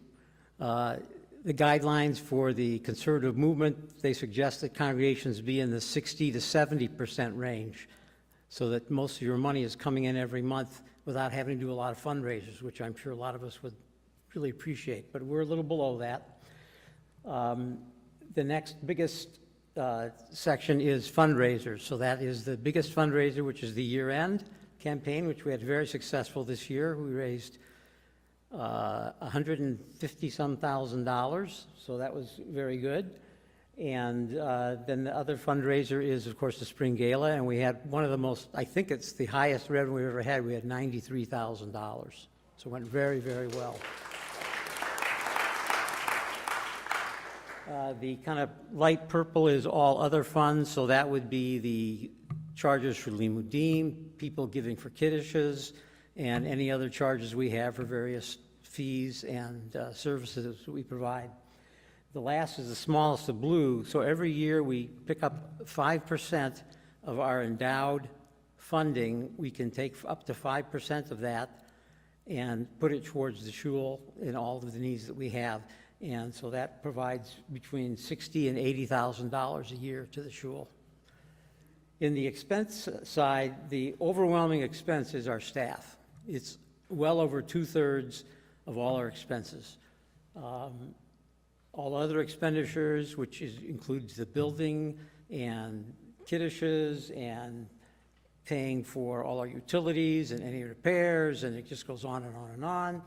The guidelines for the conservative movement, they suggest that congregations be in the 60 to 70% range, so that most of your money is coming in every month without having to do a lot of fundraisers, which I'm sure a lot of us would really appreciate, but we're a little below that. The next biggest section is fundraisers. So that is the biggest fundraiser, which is the year-end campaign, which we had very successful this year. We raised $150-some thousand, so that was very good. And then the other fundraiser is, of course, the Spring Gala, and we had one of the most, I think it's the highest revenue we've ever had. We had $93,000, so it went very, very well. The kind of light purple is all other funds, so that would be the charges for limudim, people giving for kiddushes, and any other charges we have for various fees and services that we provide. The last is the smallest of blue, so every year we pick up 5% of our endowed funding. We can take up to 5% of that and put it towards the shul and all of the needs that we have. And so that provides between $60,000 and $80,000 a year to the shul. In the expense side, the overwhelming expense is our staff. It's well over 2/3 of all our expenses. All other expenditures, which includes the building and kiddushes and paying for all our utilities and any repairs, and it just goes on and on and on.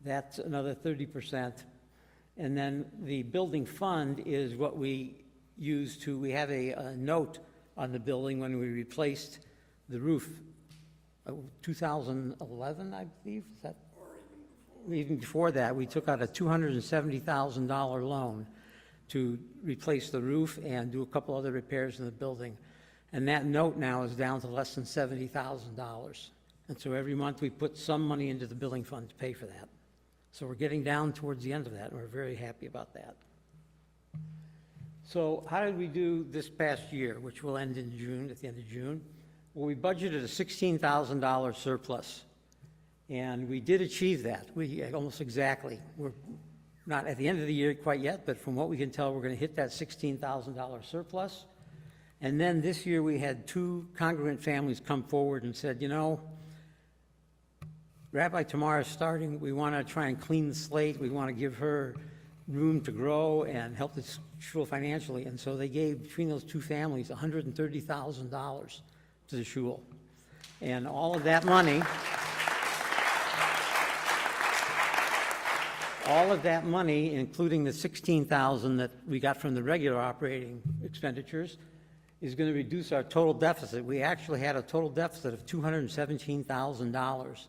That's another 30%. And then the building fund is what we use to, we have a note on the building when we replaced the roof, 2011, I believe, is that? Even before that, we took out a $270,000 loan to replace the roof and do a couple other repairs in the building. And that note now is down to less than $70,000. And so every month we put some money into the building fund to pay for that. So we're getting down towards the end of that, and we're very happy about that. So how did we do this past year, which will end in June, at the end of June? Well, we budgeted a $16,000 surplus, and we did achieve that. We almost exactly. We're not at the end of the year quite yet, but from what we can tell, we're going to hit that $16,000 surplus. And then this year we had 2 congregant families come forward and said, you know, Rabbi Tamar is starting. We want to try and clean the slate. We want to give her room to grow and help the shul financially. And so they gave, between those 2 families, $130,000 to the shul. And all of that money all of that money, including the 16,000 that we got from the regular operating expenditures, is going to reduce our total deficit. We actually had a total deficit of $217,000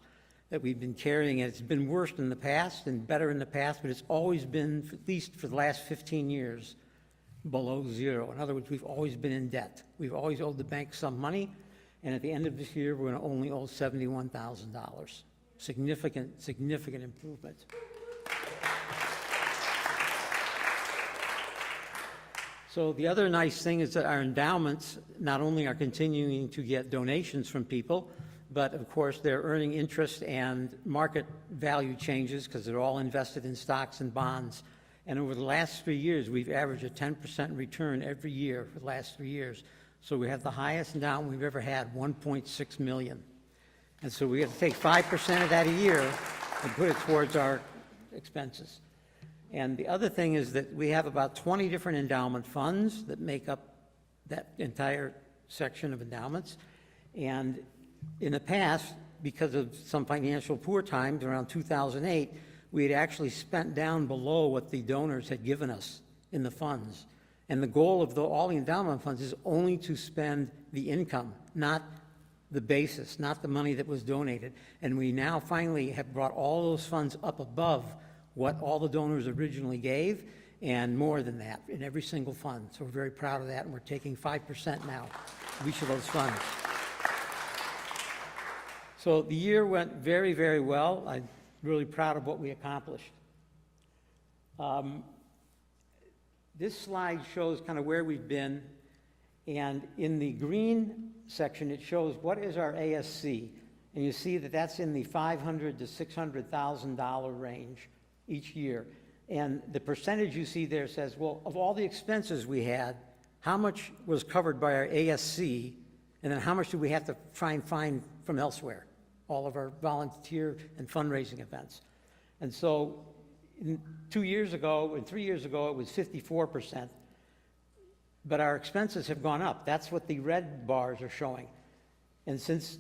that we've been carrying. It's been worse in the past and better in the past, but it's always been, at least for the last 15 years, below zero. In other words, we've always been in debt. We've always owed the bank some money, and at the end of this year, we're going to only owe $71,000. Significant, significant improvement. So the other nice thing is that our endowments not only are continuing to get donations from people, but of course they're earning interest and market value changes because they're all invested in stocks and bonds. And over the last 3 years, we've averaged a 10% return every year for the last 3 years. So we have the highest endowment we've ever had, 1.6 million. And so we have to take 5% of that a year and put it towards our expenses. And the other thing is that we have about 20 different endowment funds that make up that entire section of endowments. And in the past, because of some financial poor times around 2008, we had actually spent down below what the donors had given us in the funds. And the goal of all the endowment funds is only to spend the income, not the basis, not the money that was donated. And we now finally have brought all those funds up above what all the donors originally gave, and more than that in every single fund. So we're very proud of that, and we're taking 5% now of each of those funds. So the year went very, very well. I'm really proud of what we accomplished. This slide shows kind of where we've been, and in the green section, it shows what is our ASC, and you see that that's in the $500,000 to $600,000 range each year. And the percentage you see there says, well, of all the expenses we had, how much was covered by our ASC, and then how much do we have to try and find from elsewhere, all of our volunteer and fundraising events. And so 2 years ago and 3 years ago, it was 54%, but our expenses have gone up. That's what the red bars are showing. And since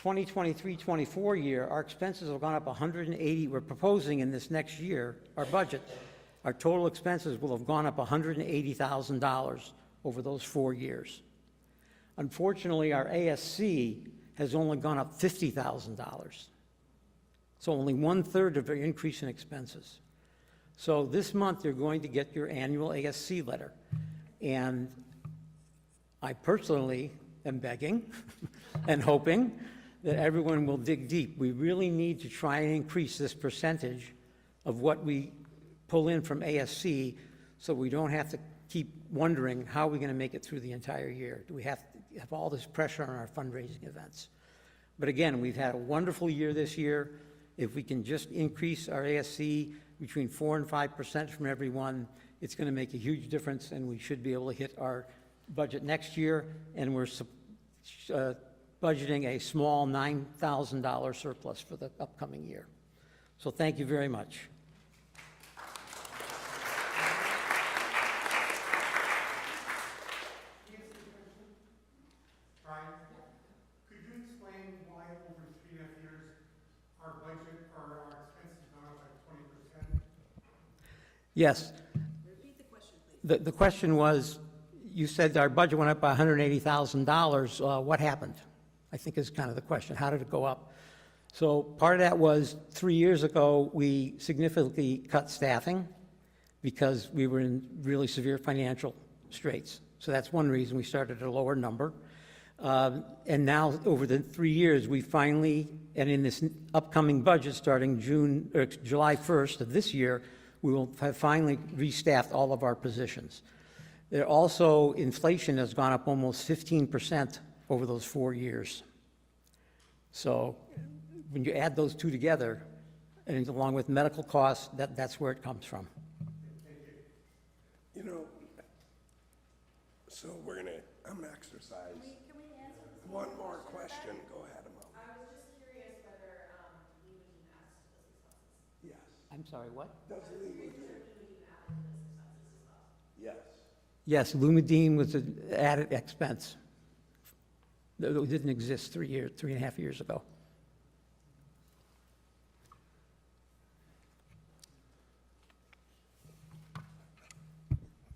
2023-24 year, our expenses have gone up 180. We're proposing in this next year, our budget, our total expenses will have gone up $180,000 over those 4 years. Unfortunately, our ASC has only gone up $50,000. So only 1/3 of the increase in expenses. So this month, you're going to get your annual ASC letter. And I personally am begging and hoping that everyone will dig deep. We really need to try and increase this percentage of what we pull in from ASC so we don't have to keep wondering how we're going to make it through the entire year. Do we have to have all this pressure on our fundraising events? But again, we've had a wonderful year this year. If we can just increase our ASC between 4% and 5% from everyone, it's going to make a huge difference, and we should be able to hit our budget next year, and we're budgeting a small $9,000 surplus for the upcoming year. So thank you very much. Brian, could you explain why over 3.5 years our budget or our expenses gone up by 20%? Yes. Repeat the question, please. The question was, you said our budget went up by $180,000. What happened? I think is kind of the question. How did it go up? So part of that was 3 years ago, we significantly cut staffing because we were in really severe financial straits. So that's one reason we started at a lower number. And now over the 3 years, we finally, and in this upcoming budget starting July 1st of this year, we will have finally restaffed all of our positions. There also, inflation has gone up almost 15% over those 4 years. So when you add those two together, and along with medical costs, that's where it comes from. You know, so I'm gonna exercise. Can we answer this? One more question. Go ahead, Mo. I was just curious whether Lee Medine asked those expenses. Yes. I'm sorry, what? Does Lee Medine? Yes. Yes, Lumidine was an added expense. It didn't exist 3.5 years ago.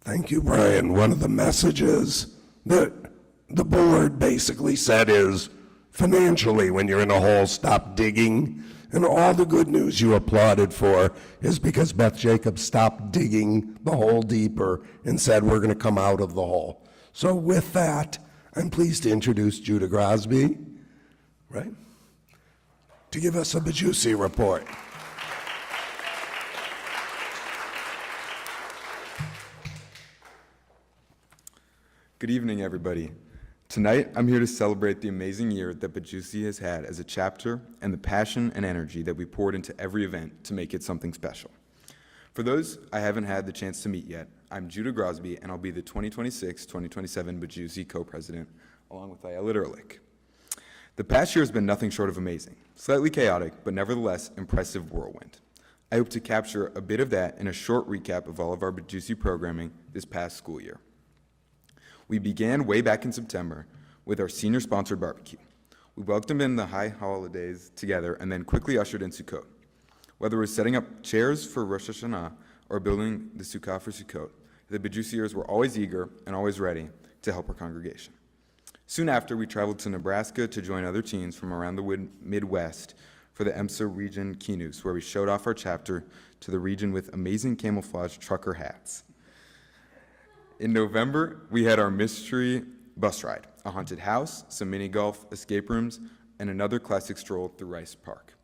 Thank you, Brian. One of the messages that the board basically said is, financially, when you're in a hole, stop digging. And all the good news you applauded for is because Beth Jacobs stopped digging the hole deeper and said, we're going to come out of the hole. So with that, I'm pleased to introduce Judah Grosby, right, to give us a Bajussi report. Good evening, everybody. Tonight, I'm here to celebrate the amazing year that Bajussi has had as a chapter and the passion and energy that we poured into every event to make it something special. For those I haven't had the chance to meet yet, I'm Judah Grosby, and I'll be the 2026-2027 Bajussi co-president, along with Ayelet Ehrlich. The past year has been nothing short of amazing, slightly chaotic, but nevertheless impressive whirlwind. I hope to capture a bit of that in a short recap of all of our Bajussi programming this past school year. We began way back in September with our senior-sponsored barbecue. We welcomed in the high holidays together and then quickly ushered in Sukkot. Whether it was setting up chairs for Rosh Hashanah or building the Sukkah for Sukkot, the Bajussiers were always eager and always ready to help our congregation. Soon after, we traveled to Nebraska to join other teens from around the Midwest for the EMSA region Kinus, where we showed off our chapter to the region with amazing camouflage trucker hats. In November, we had our mystery bus ride, a haunted house, some mini golf, escape rooms, and another classic stroll through Rice Park.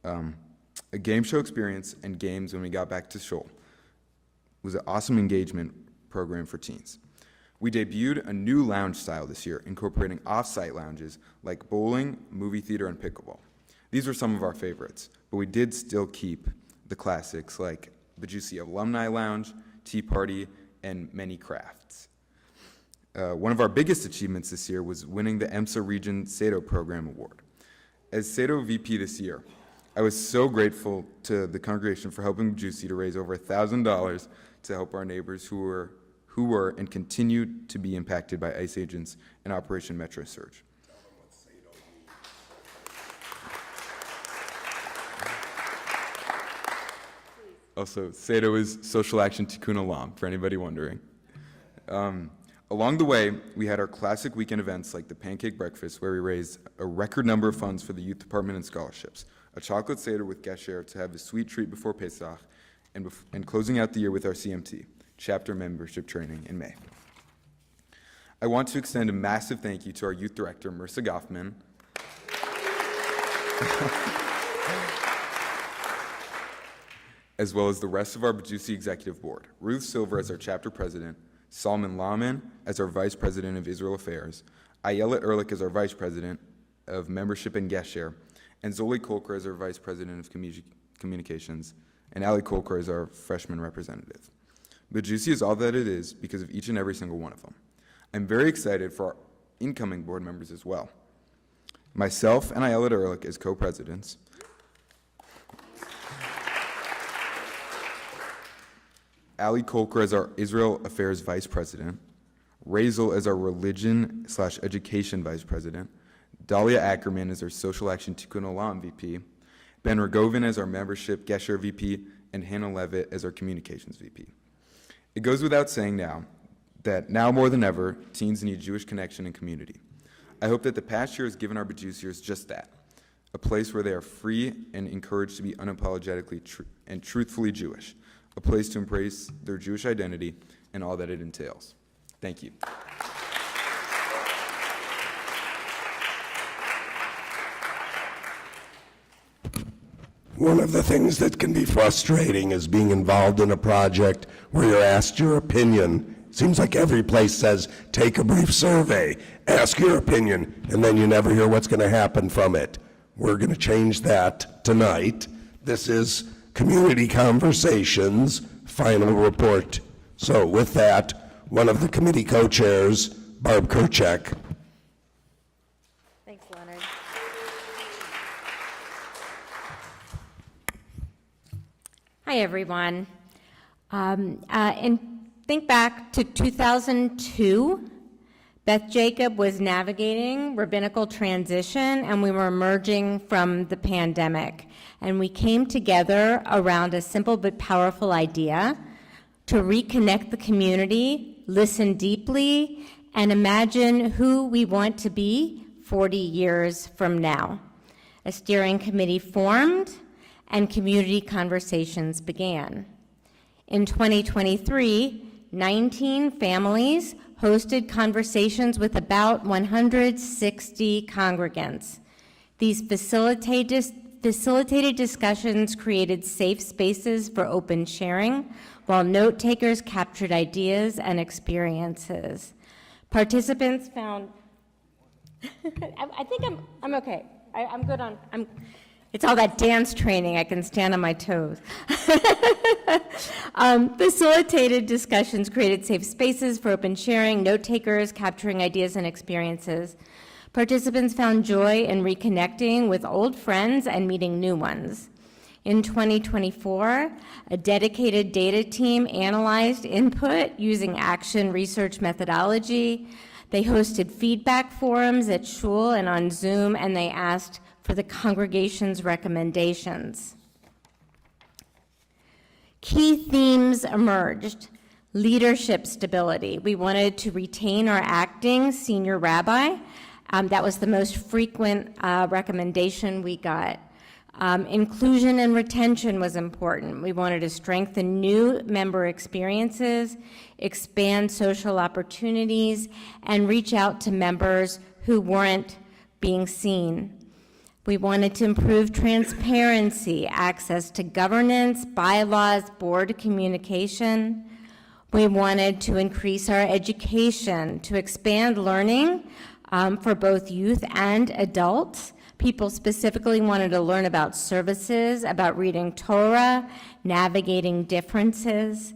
A game show experience and games when we got back to Shoal. It was an awesome engagement program for teens. We debuted a new lounge style this year, incorporating off-site lounges like bowling, movie theater, and pickleball. These were some of our favorites, but we did still keep the classics like Bajussi Alumni Lounge, Tea Party, and many crafts. One of our biggest achievements this year was winning the EMSA Region SATO Program Award. As SATO VP this year, I was so grateful to the congregation for helping Bajussi to raise over $1,000 to help our neighbors who were and continue to be impacted by ICE agents and Operation Metro Surge. Also, SATO is Social Action Tikkun Olam, for anybody wondering. Along the way, we had our classic weekend events like the Pancake Breakfast, where we raised a record number of funds for the youth department and scholarships, a chocolate Seder with Gesher to have a sweet treat before Pesach, and closing out the year with our CMT, chapter membership training in May. I want to extend a massive thank you to our youth director, Marissa Goffman, as well as the rest of our Bajussi Executive Board, Ruth Silver as our chapter president, Salman Lahman as our vice president of Israel Affairs, Ayelet Ehrlich as our vice president of Membership and Gesher, and Zoli Kolker as our vice president of Communications, and Ali Kolker as our freshman representative. Bajussi is all that it is because of each and every single one of them. I'm very excited for our incoming board members as well. Myself and Ayelet Ehrlich as co-presidents, Ali Kolker as our Israel Affairs Vice President, Razel as our Religion/Education Vice President, Dahlia Ackerman as our Social Action Tikkun Olam VP, Ben Rogovin as our Membership Gesher VP, and Hannah Levitt as our Communications VP. It goes without saying now that now more than ever, teens need Jewish connection and community. I hope that the past year has given our Bajussiers just that, a place where they are free and encouraged to be unapologetically and truthfully Jewish, a place to embrace their Jewish identity and all that it entails. Thank you. One of the things that can be frustrating is being involved in a project where you're asked your opinion. Seems like every place says, take a brief survey, ask your opinion, and then you never hear what's going to happen from it. We're going to change that tonight. This is Community Conversations final report. So with that, one of the committee co-chairs, Barb Kerchak. Thanks, Leonard. Hi, everyone. And think back to 2002. Beth Jacob was navigating rabbinical transition, and we were emerging from the pandemic. And we came together around a simple but powerful idea to reconnect the community, listen deeply, and imagine who we want to be 40 years from now. A steering committee formed, and community conversations began. In 2023, 19 families hosted conversations with about 160 congregants. These facilitated discussions created safe spaces for open sharing, while note takers captured ideas and experiences. Participants found, I think I'm okay. I'm good on, it's all that dance training, I can stand on my toes. Facilitated discussions created safe spaces for open sharing, note takers capturing ideas and experiences. Participants found joy in reconnecting with old friends and meeting new ones. In 2024, a dedicated data team analyzed input using action research methodology. They hosted feedback forums at Shul and on Zoom, and they asked for the congregation's recommendations. Key themes emerged. Leadership stability. We wanted to retain our acting senior rabbi. That was the most frequent recommendation we got. Inclusion and retention was important. We wanted to strengthen new member experiences, expand social opportunities, and reach out to members who weren't being seen. We wanted to improve transparency, access to governance, bylaws, board communication. We wanted to increase our education, to expand learning for both youth and adults. People specifically wanted to learn about services, about reading Torah, navigating differences,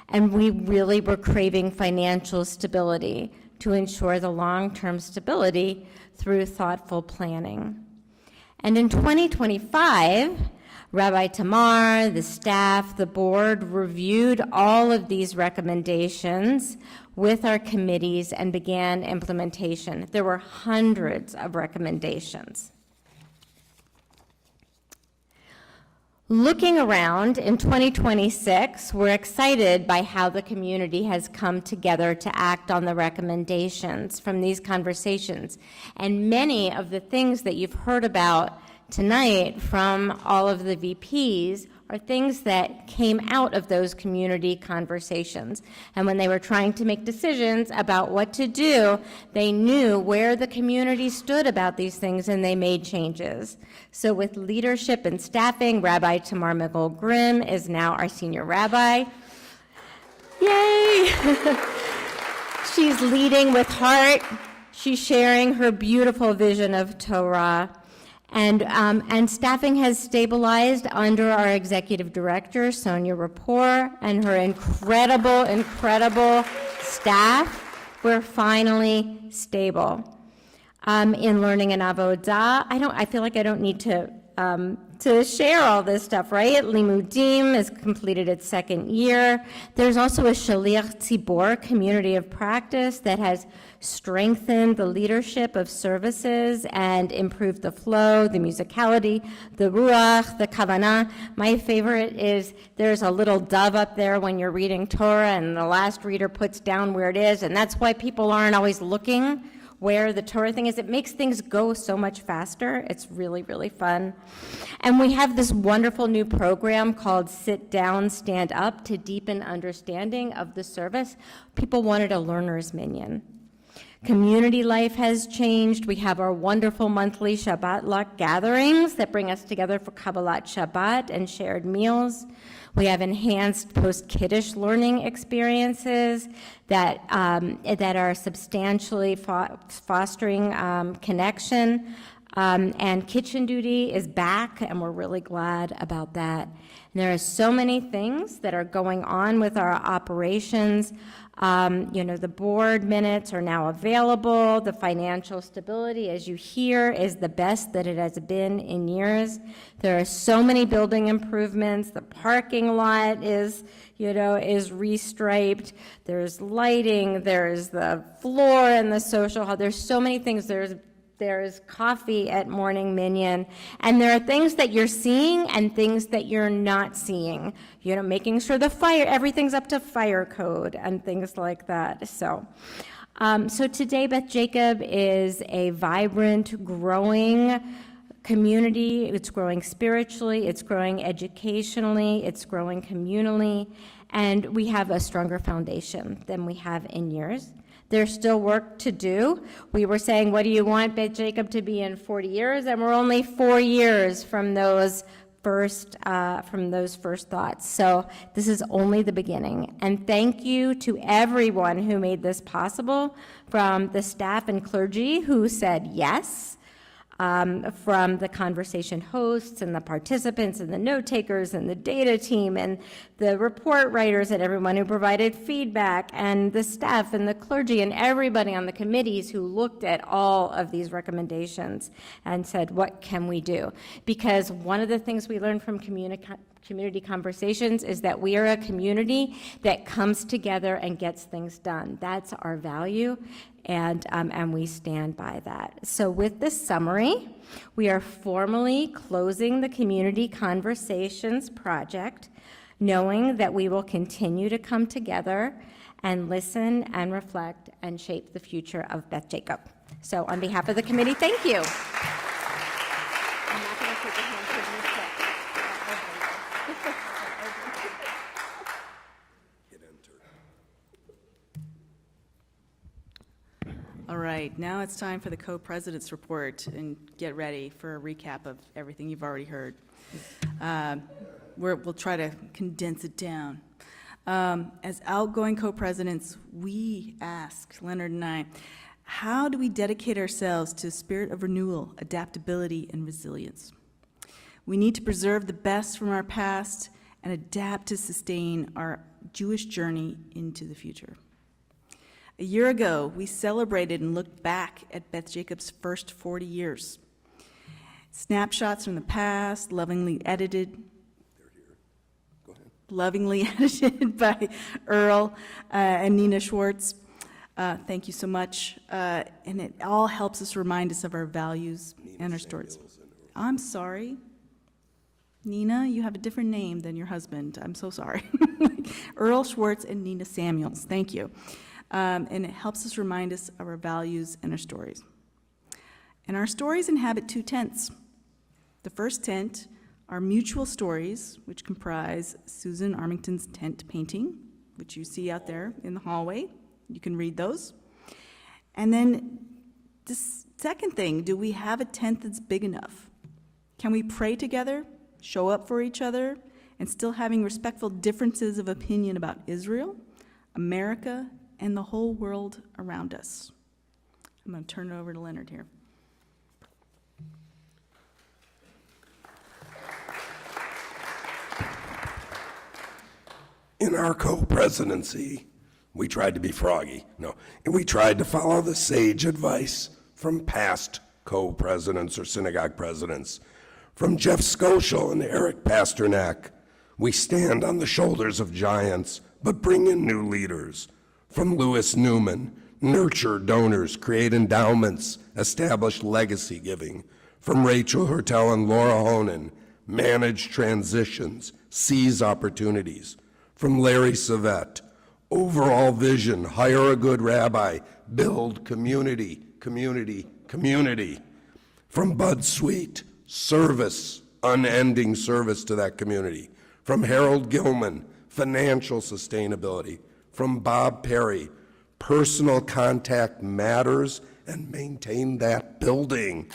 and we really were craving financial stability to ensure the long-term stability through thoughtful planning. And in 2025, Rabbi Tamar, the staff, the board reviewed all of these recommendations with our committees and began implementation. There were hundreds of recommendations. Looking around in 2026, we're excited by how the community has come together to act on the recommendations from these conversations. And many of the things that you've heard about tonight from all of the VPs are things that came out of those community conversations. And when they were trying to make decisions about what to do, they knew where the community stood about these things and they made changes. So with leadership and staffing, Rabbi Tamar Migol-Grimm is now our senior rabbi. Yay! She's leading with heart. She's sharing her beautiful vision of Torah. And staffing has stabilized under our executive director, Sonia Rapport, and her incredible staff. We're finally stable. In learning and avodah, I feel like I don't need to share all this stuff, right? Limudim has completed its second year. There's also a Shaliach Tzibor community of practice that has strengthened the leadership of services and improved the flow, the musicality, the ruach, the kavanah. My favorite is there's a little dove up there when you're reading Torah and the last reader puts down where it is, and that's why people aren't always looking where the Torah thing is. It makes things go so much faster. It's really, really fun. And we have this wonderful new program called Sit Down, Stand Up to deepen understanding of the service. People wanted a learner's minion. Community life has changed. We have our wonderful monthly Shabbat luck gatherings that bring us together for Kabbalat Shabbat and shared meals. We have enhanced post-Kiddush learning experiences that are substantially fostering connection. And kitchen duty is back, and we're really glad about that. And there are so many things that are going on with our operations. The board minutes are now available. The financial stability, as you hear, is the best that it has been in years. There are so many building improvements. The parking lot is restriped. There's lighting. There's the floor in the social hall. There's so many things. There's There's coffee at Morning Minion. And there are things that you're seeing and things that you're not seeing. You know, making sure everything's up to fire code and things like that. So today, Beth Jacob is a vibrant, growing community. It's growing spiritually, it's growing educationally, it's growing communally, and we have a stronger foundation than we have in years. There's still work to do. We were saying, what do you want Beth Jacob to be in 40 years? And we're only 4 years from those first thoughts. So this is only the beginning. And thank you to everyone who made this possible, from the staff and clergy who said yes, from the conversation hosts and the participants and the note takers and the data team and the report writers and everyone who provided feedback, and the staff and the clergy and everybody on the committees who looked at all of these recommendations and said, what can we do? Because one of the things we learned from community conversations is that we are a community that comes together and gets things done. That's our value, and we stand by that. So with this summary, we are formally closing the Community Conversations project, knowing that we will continue to come together and listen and reflect and shape the future of Beth Jacob. So on behalf of the committee, thank you. I'm not going to take a hand All right, now it's time for the co-president's report, and get ready for a recap of everything you've already heard. We'll try to condense it down. As outgoing co-presidents, we asked, Leonard and I, how do we dedicate ourselves to a spirit of renewal, adaptability, and resilience? We need to preserve the best from our past and adapt to sustain our Jewish journey into the future. A year ago, we celebrated and looked back at Beth Jacob's first 40 years. Snapshots from the past, lovingly edited by Earl and Nina Schwartz. Thank you so much. And it all helps us remind us of our values and our stories. I'm sorry. Nina, you have a different name than your husband. I'm so sorry. Earl Schwartz and Nina Samuels. Thank you. And it helps us remind us of our values and our stories. And our stories inhabit two tents. The first tent are mutual stories, which comprise Susan Armington's tent painting, which you see out there in the hallway. You can read those. And then the second thing, do we have a tent that's big enough? Can we pray together, show up for each other, and still having respectful differences of opinion about Israel, America, and the whole world around us? I'm going to turn it over to Leonard here. In our co-presidency, we tried to be froggy. No, and we tried to follow the sage advice from past co-presidents or synagogue presidents. From Jeff Scotial and Eric Pasternak, we stand on the shoulders of giants, but bring in new leaders. From Lewis Newman, nurture donors, create endowments, establish legacy giving. From Rachel Hertel and Laura Honan, manage transitions, seize opportunities. From Larry Savette, overall vision, hire a good rabbi, build community, community, community. From Bud Sweet, service, unending service to that community. From Harold Gilman, financial sustainability. From Bob Perry, personal contact matters and maintain that building.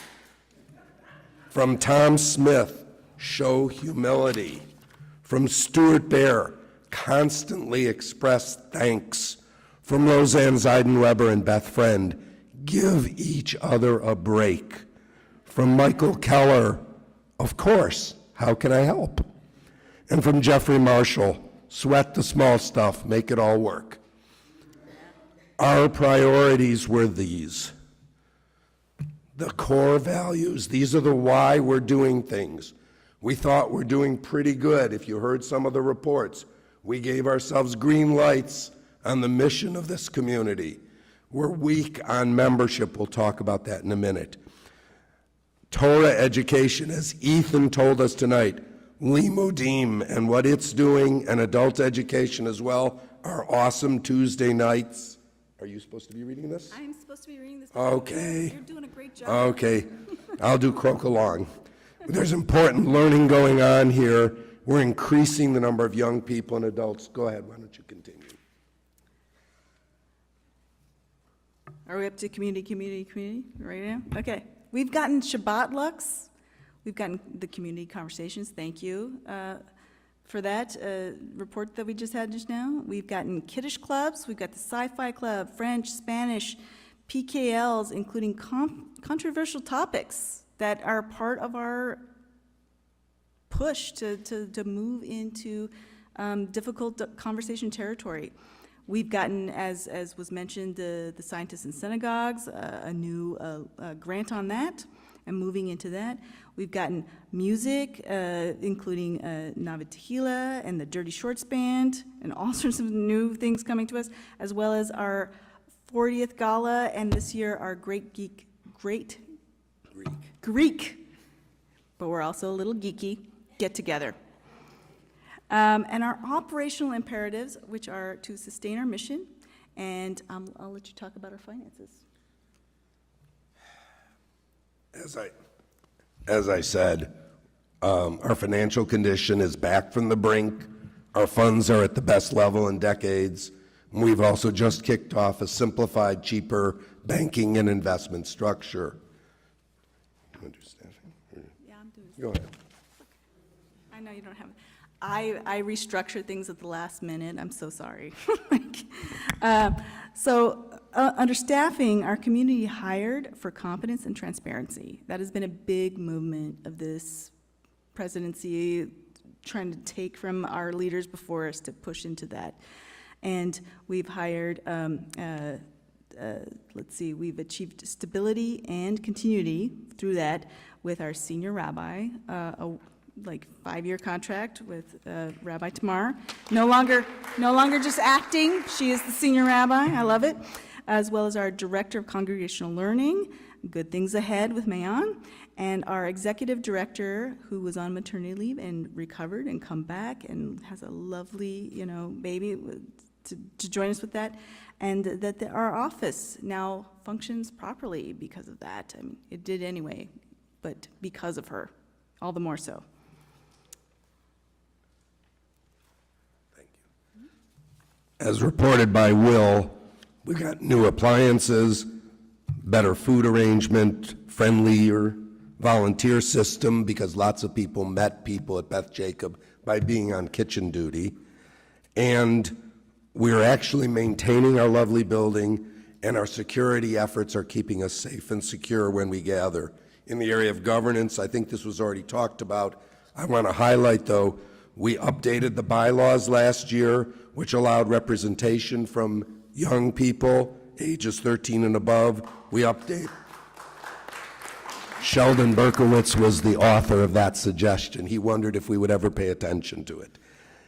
From Tom Smith, show humility. From Stuart Baer, constantly express thanks. From Roseanne Zeidenweber and Beth Friend, give each other a break. From Michael Keller, of course, how can I help? And from Jeffrey Marshall, sweat the small stuff, make it all work. Our priorities were these. The core values, these are the why we're doing things. We thought we're doing pretty good. If you heard some of the reports, we gave ourselves green lights on the mission of this community. We're weak on membership. We'll talk about that in a minute. Torah education, as Ethan told us tonight, Limudim and what it's doing, and adult education as well, are awesome Tuesday nights. Are you supposed to be reading this? I'm supposed to be reading this. Okay. You're doing a great job. Okay, I'll do croak along. There's important learning going on here. We're increasing the number of young people and adults. Go ahead, why don't you continue? Are we up to community right now? Okay. We've gotten Shabbat lux. We've gotten the community conversations. Thank you for that report that we just had just now. We've gotten Kiddush clubs. We've got the Sci-Fi Club, French, Spanish, PKLs, including controversial topics that are part of our push to move into difficult conversation territory. We've gotten, as was mentioned, the scientists in synagogues, a new grant on that, and moving into that. We've gotten music, including Navid Tehillah and the Dirty Shorts Band, and all sorts of new things coming to us, as well as our 40th gala, and this year our Great, but we're also a little geeky, get together. And our operational imperatives, which are to sustain our mission, and I'll let you talk about our finances. As I said, our financial condition is back from the brink. Our funds are at the best level in decades. We've also just kicked off a simplified, cheaper banking and investment structure. You understand? Yeah, I'm doing. Go ahead. I know you don't have. I restructured things at the last minute. I'm so sorry. Under staffing, our community hired for competence and transparency. That has been a big movement of this presidency, trying to take from our leaders before us to push into that. And we've hired, we've achieved stability and continuity through that with our senior rabbi, like 5-year contract with Rabbi Tamar. No longer just acting. She is the senior rabbi. I love it. As well as our director of congregational learning, good things ahead with Mayan, and our executive director who was on maternity leave and recovered and come back and has a lovely, baby to join us with that, and that our office now functions properly because of that. I mean, it did anyway, but because of her, all the more so. As reported by Will, we got new appliances, better food arrangement, friendlier volunteer system, because lots of people met people at Beth Jacob by being on kitchen duty. And we're actually maintaining our lovely building, and our security efforts are keeping us safe and secure when we gather. In the area of governance, I think this was already talked about. I want to highlight, though, we updated the bylaws last year, which allowed representation from young people, ages 13 and above. We update. Sheldon Berkowitz was the author of that suggestion. He wondered if we would ever pay attention to it.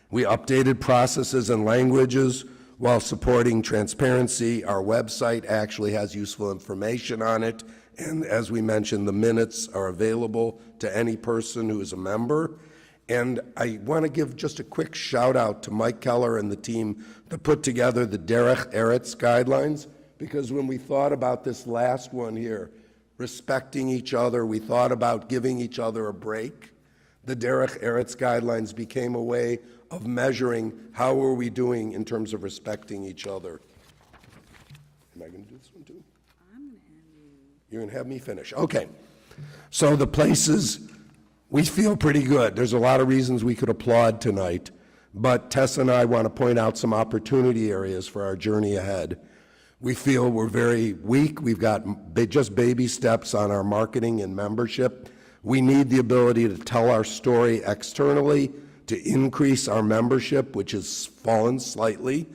We updated processes and languages while supporting transparency. Our website actually has useful information on it, and as we mentioned, the minutes are available to any person who is a member. And I want to give just a quick shout out to Mike Keller and the team that put together the Derech Eretz guidelines, because when we thought about this last one here, respecting each other, we thought about giving each other a break. The Derech Eretz guidelines became a way of measuring how are we doing in terms of respecting each other. Am I going to do this one too? I'm going to have you. You're going to have me finish. Okay. So the places, we feel pretty good. There's a lot of reasons we could applaud tonight, but Tessa and I want to point out some opportunity areas for our journey ahead. We feel we're very weak. We've got just baby steps on our marketing and membership. We need the ability to tell our story externally, to increase our membership, which has fallen slightly.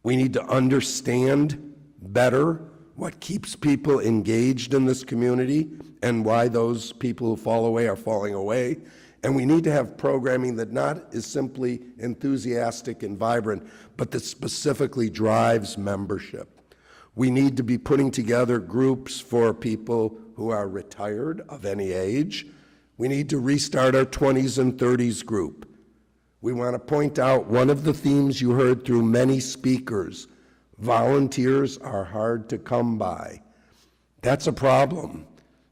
We need to understand better what keeps people engaged in this community and why those people who fall away are falling away. And we need to have programming that not is simply enthusiastic and vibrant, but that specifically drives membership. We need to be putting together groups for people who are retired of any age. We need to restart our 20s and 30s group. We want to point out one of the themes you heard through many speakers. Volunteers are hard to come by. That's a problem.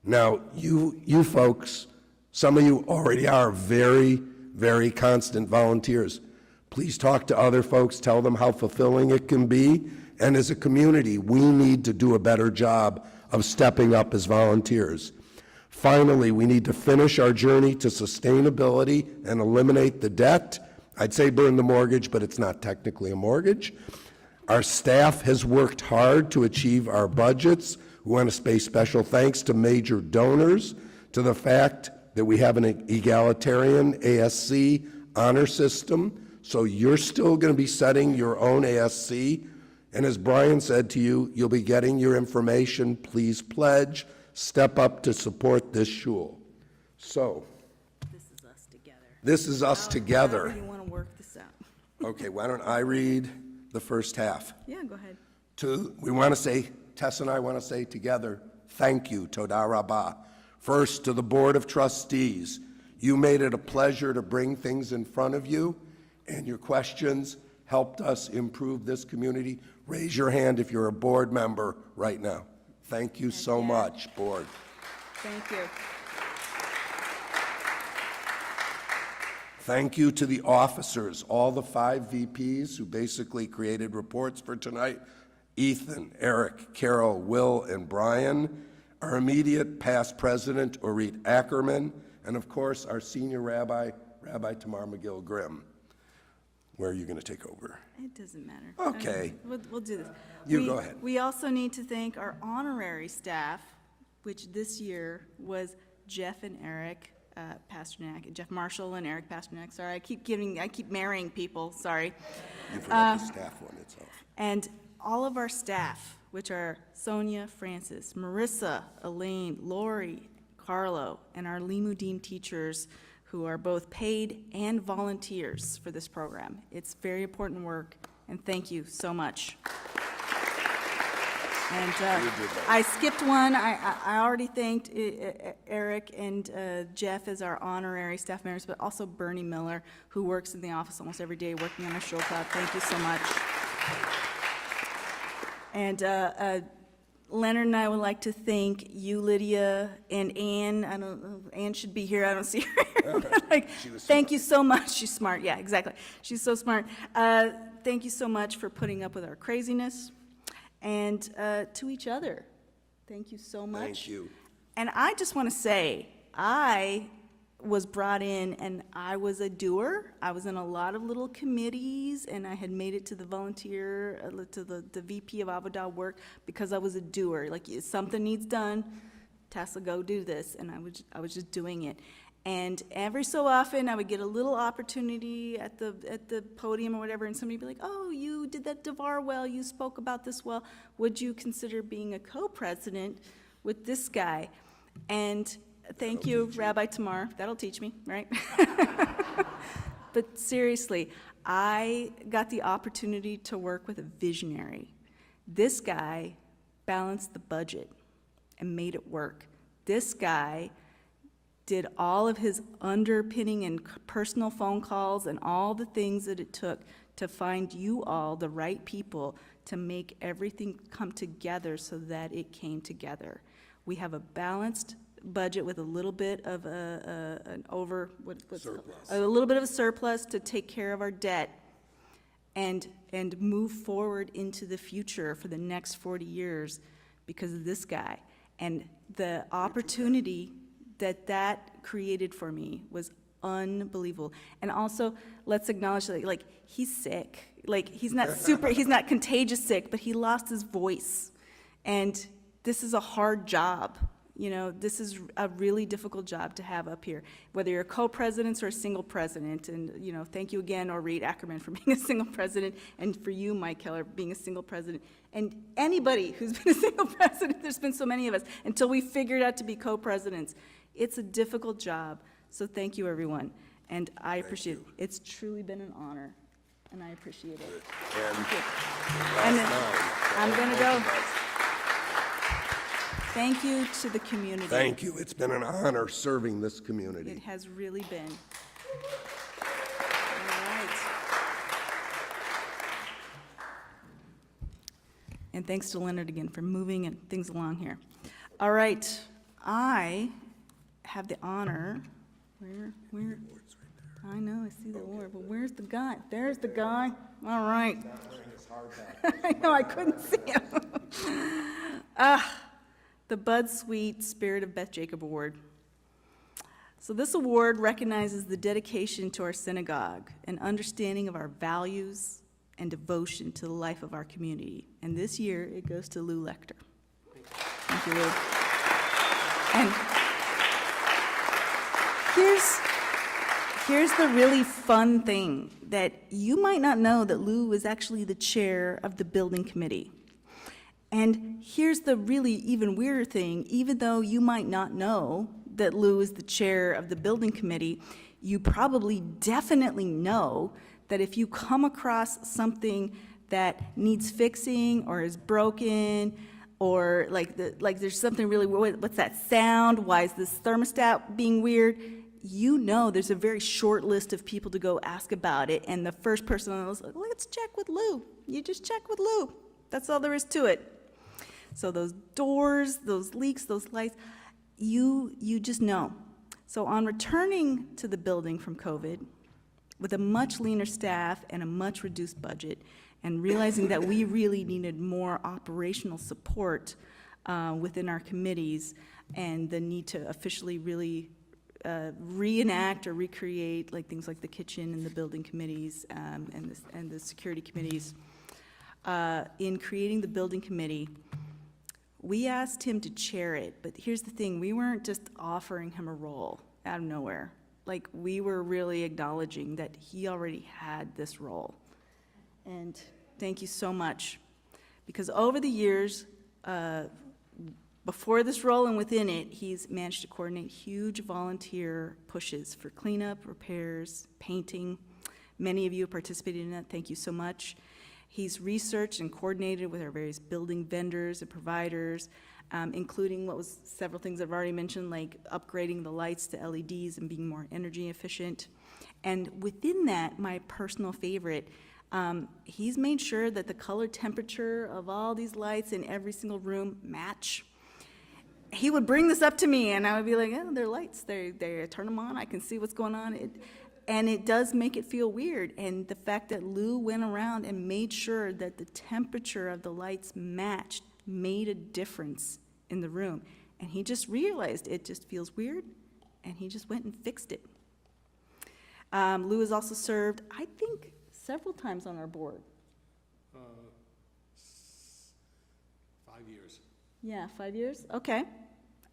Now, you folks, some of you already are very, very constant volunteers. Please talk to other folks, tell them how fulfilling it can be. And as a community, we need to do a better job of stepping up as volunteers. Finally, we need to finish our journey to sustainability and eliminate the debt. I'd say burn the mortgage, but it's not technically a mortgage. Our staff has worked hard to achieve our budgets. We want to pay special thanks to major donors, to the fact that we have an egalitarian ASC honor system, so you're still going to be setting your own ASC. And as Brian said to you, you'll be getting your information. Please pledge, step up to support this shul. So, This is us together. this is us together. However you want to work this out. Okay, why don't I read the first half? Yeah, go ahead. We want to say, Tess and I want to say together, thank you, Toda Rabbah. First, to the Board of Trustees. You made it a pleasure to bring things in front of you, and your questions helped us improve this community. Raise your hand if you're a board member right now. Thank you so much, Board. Thank you. Thank you to the officers, all the 5 VPs who basically created reports for tonight. Ethan, Eric, Carol, Will, and Brian. Our immediate past president, Orit Ackerman, and of course, our senior rabbi, Rabbi Tamar McGill-Grimm. Where are you going to take over? It doesn't matter. Okay. We'll do this. You go ahead. We also need to thank our honorary staff, which this year was Jeff and Eric Pasternak, Jeff Marshall and Eric Pasternak. Sorry, I keep marrying people, sorry. You forgot the staff one itself. And all of our staff, which are Sonia, Francis, Marissa, Elaine, Lori, Carlo, and our Limudim teachers, who are both paid and volunteers for this program. It's very important work, and thank you so much. And I skipped one. I already thanked Eric and Jeff as our honorary staff members, but also Bernie Miller, who works in the office almost every day working on our show cloud. Thank you so much. And Leonard and I would like to thank you, Lydia, and Ann. I don't know, Ann should be here. I don't see her. Like, thank you so much. She's smart. Yeah, exactly. She's so smart. Thank you so much for putting up with our craziness. And to each other, thank you so much. Thank you. And I just want to say, I was brought in and I was a doer. I was in a lot of little committees, and I had made it to the volunteer, to the VP of Avodah work because I was a doer. Like, if something needs done, Tessa, go do this. And I was just doing it. And every so often, I would get a little opportunity at the podium or whatever, and somebody would be like, oh, you did that Devar well, you spoke about this well. Would you consider being a co-president with this guy? And thank you, Rabbi Tamar. That'll teach me, right? But seriously, I got the opportunity to work with a visionary. This guy balanced the budget and made it work. This guy did all of his underpinning and personal phone calls and all the things that it took to find you all the right people to make everything come together so that it came together. We have a balanced budget with a little bit of a little bit of a surplus to take care of our debt and move forward into the future for the next 40 years because of this guy. And the opportunity that created for me was unbelievable. And also, let's acknowledge that, like, he's sick. Like, he's not contagious sick, but he lost his voice. And this is a hard job. You know, this is a really difficult job to have up here, whether you're a co-president or a single president. And, you know, thank you again, Orit Ackerman, for being a single president, and for you, Mike Keller, being a single president. And anybody who's been a single president, there's been so many of us, until we figured out to be co-presidents. It's a difficult job, so thank you, everyone. And I appreciate it. It's truly been an honor. and I appreciate it. And And last then time, I'm going to go. both of us. Thank you to the community. Thank you. It's been an honor serving this It community. has really been. All right. And thanks to Leonard again for moving things along here. All right, I have the honor, where? I know, I see the award, but where's the guy? There's the guy. All right. I know, I couldn't see him. The Bud Sweet Spirit of Beth Jacob Award. So this award recognizes the dedication to our synagogue and understanding of our values and devotion to the life of our community. And this year, it goes to Lou Lecter. Thank you, Lou. And here's the really fun thing, that you might not know that Lou is actually the chair of the building committee. And here's the really even weirder thing, even though you might not know that Lou is the chair of the building committee, you probably definitely know that if you come across something that needs fixing or is broken, or like there's something really, what's that sound? Why is this thermostat being weird? You know there's a very short list of people to go ask about it, and the first person was like, let's check with Lou. You just check with Lou. That's all there is to it. So those doors, those leaks, those lights, you just know. So on returning to the building from COVID, with a much leaner staff and a much reduced budget, and realizing that we really needed more operational support within our committees, and the need to officially really reenact or recreate like things like the kitchen and the building committees and the security committees. In creating the building committee, we asked him to chair it, but here's the thing, we weren't just offering him a role out of nowhere. Like, we were really acknowledging that he already had this role. And thank you so much. Because over the years, before this role and within it, he's managed to coordinate huge volunteer pushes for cleanup, repairs, painting. Many of you have participated in that, thank you so much. He's researched and coordinated with our various building vendors and providers, including several things I've already mentioned, like upgrading the lights to LEDs and being more energy efficient. And within that, my personal favorite, he's made sure that the color temperature of all these lights in every single room match. He would bring this up to me, and I would be like, oh, they're lights. They turn them on. I can see what's going on. And it does make it feel weird. And the fact that Lou went around and made sure that the temperature of the lights matched made a difference in the room. And he just realized it just feels weird, and he just went and fixed it. Lou has also served, I think, several times on our board. 5 years. Yeah, 5 years? Okay.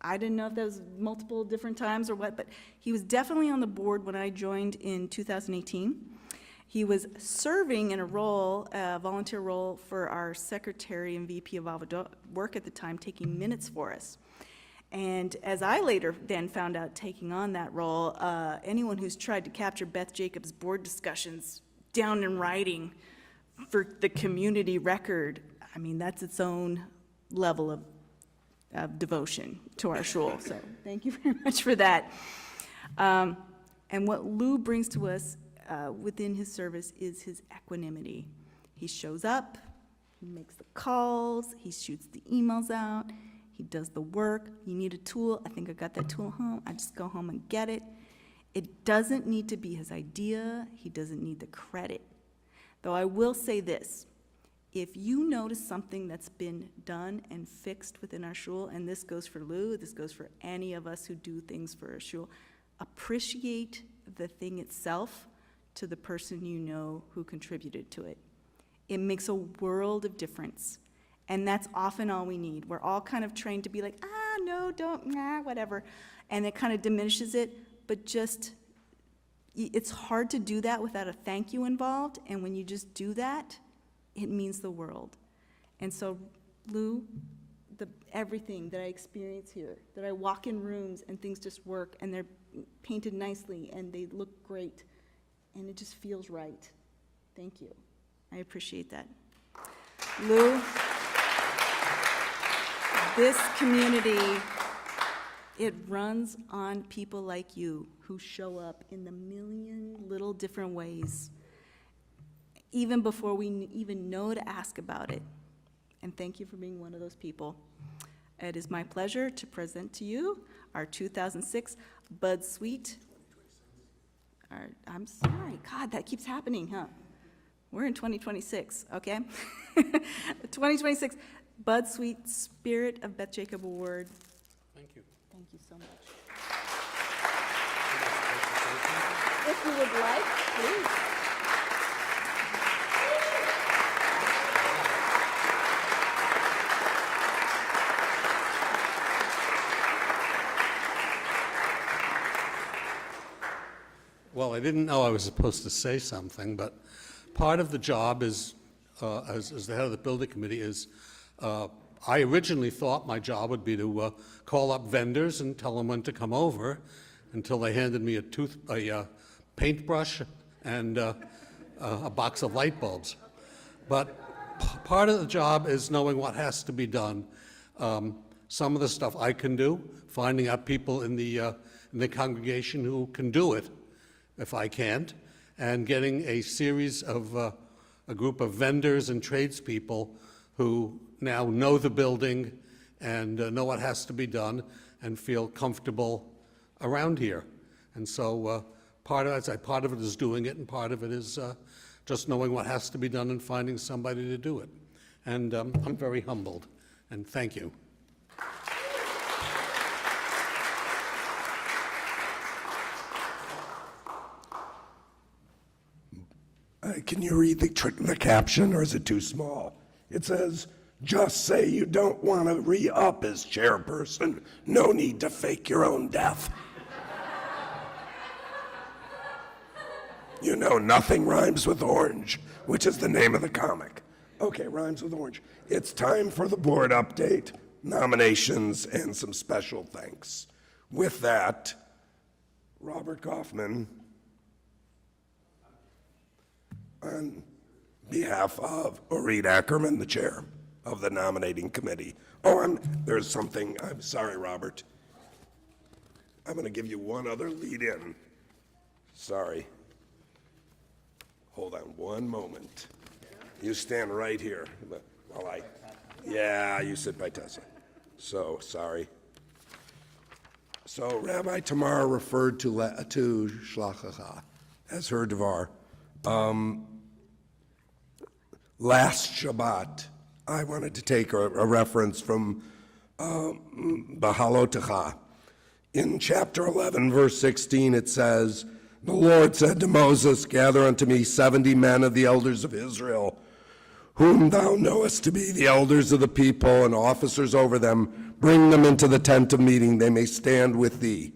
I didn't know if that was multiple different times or what, but he was definitely on the board when I joined in 2018. He was serving in a role, a volunteer role for our secretary and VP of work at the time, taking minutes for us. And as I later then found out, taking on that role, anyone who's tried to capture Beth Jacobs' board discussions down in writing for the community record, I mean, that's its own level of devotion to our shul. So thank you very much for that. And what Lou brings to us within his service is his equanimity. He shows up, he makes the calls, he shoots the emails out, he does the work. You need a tool, I think I got that tool home, I just go home and get it. It doesn't need to be his idea, he doesn't need the credit. Though I will say this, if you notice something that's been done and fixed within our shul, and this goes for Lou, this goes for any of us who do things for our shul, appreciate the thing itself to the person you know who contributed to it. It makes a world of difference, and that's often all we need. We're all kind of trained to be like, no, don't, whatever, and it kind of diminishes it, but just, it's hard to do that without a thank you involved, and when you just do that, it means the world. And so, Lou, everything that I experience here, that I walk in rooms and things just work and they're painted nicely and they look great and it just feels right. Thank you. I appreciate that. Lou, this community, it runs on people like you who show up in the million little different ways, even before we even know to ask about it. And thank you for being one of those people. It is my pleasure to present to you our 2006 Bud Sweet. I'm sorry, God, that keeps happening, huh? We're in 2026, okay? 2026 Bud Sweet Spirit of Beth Jacob Award. Thank you. Thank you so much. If you would like, please. Well, I didn't know I was supposed to say something, but part of the job is, as the head of the building committee, is I originally thought my job would be to call up vendors and tell them when to come over, until they handed me a paintbrush and a box of light bulbs. But part of the job is knowing what has to be done. Some of the stuff I can do, finding out people in the congregation who can do it, if I can't, and getting a series of a group of vendors and tradespeople who now know the building and know what has to be done and feel comfortable around here. And so part of it is doing it, and part of it is just knowing what has to be done and finding somebody to do it. And I'm very humbled, and thank you. Can you read the caption, or is it too small? It says, just say you don't want to re-up as chairperson. No need to fake your own death. You know, nothing rhymes with orange, which is the name of the comic. Okay, rhymes with orange. It's time for the board update, nominations, and some special thanks. With that, Robert Kaufman, on behalf of Orit Ackerman, the chair of the nominating committee. Oh, there's something, I'm sorry, Robert. I'm going to give you one other lead in. Sorry. Hold on one moment. You stand right here while yeah, you sit by Tessa. So, sorry. So, Rabbi Tamar referred to Shlachacha as her Devar. Last Shabbat, I wanted to take a reference from Bahalotecha. In chapter 11, verse 16, it says, the Lord said to Moses, gather unto me 70 men of the elders of Israel, whom thou knowest to be the elders of the people and officers over them. Bring them into the tent of meeting, they may stand with thee.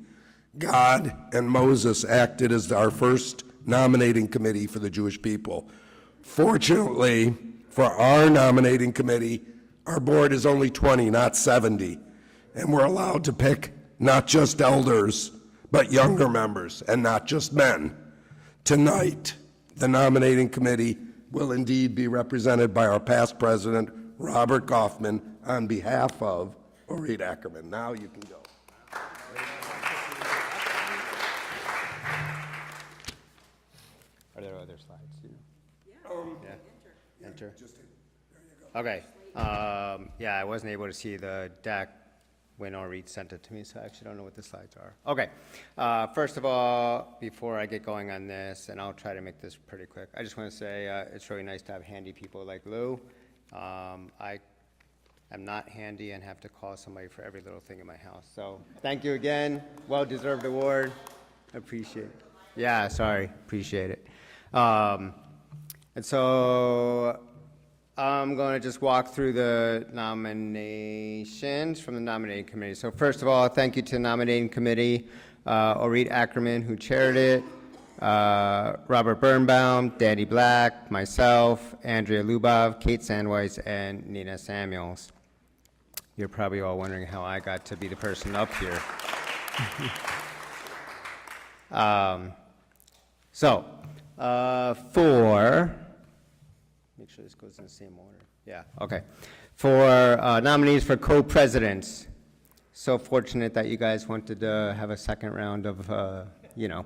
God and Moses acted as our first nominating committee for the Jewish people. Fortunately, for our nominating committee, our board is only 20, not 70, and we're allowed to pick not just elders, but younger members, and not just men. Tonight, the nominating committee will indeed be represented by our past president, Robert Kaufman, on behalf of Orit Ackerman. Now you can go. Are there other slides? Yeah. Enter. Okay. Yeah, I wasn't able to see the deck when Orit sent it to me, so I actually don't know what the slides are. Okay. First of all, before I get going on this, and I'll try to make this pretty quick, I just want to say it's really nice to have handy people like Lou. I am not handy and have to call somebody for every little thing in my house. So thank you again. Well-deserved award. Appreciate it. Yeah, sorry. Appreciate it. And so I'm going to just walk through the nominations from the nominating committee. So first of all, thank you to the nominating committee, Orit Ackerman, who chaired it, Robert Birnbaum, Danny Black, myself, Andrea Lubov, Kate Sandweiss, and Nina Samuels. You're probably all wondering how I got to be the person up here. For make sure this goes in the same order. Yeah, okay. For nominees for co-presidents, so fortunate that you guys wanted to have a second round of, you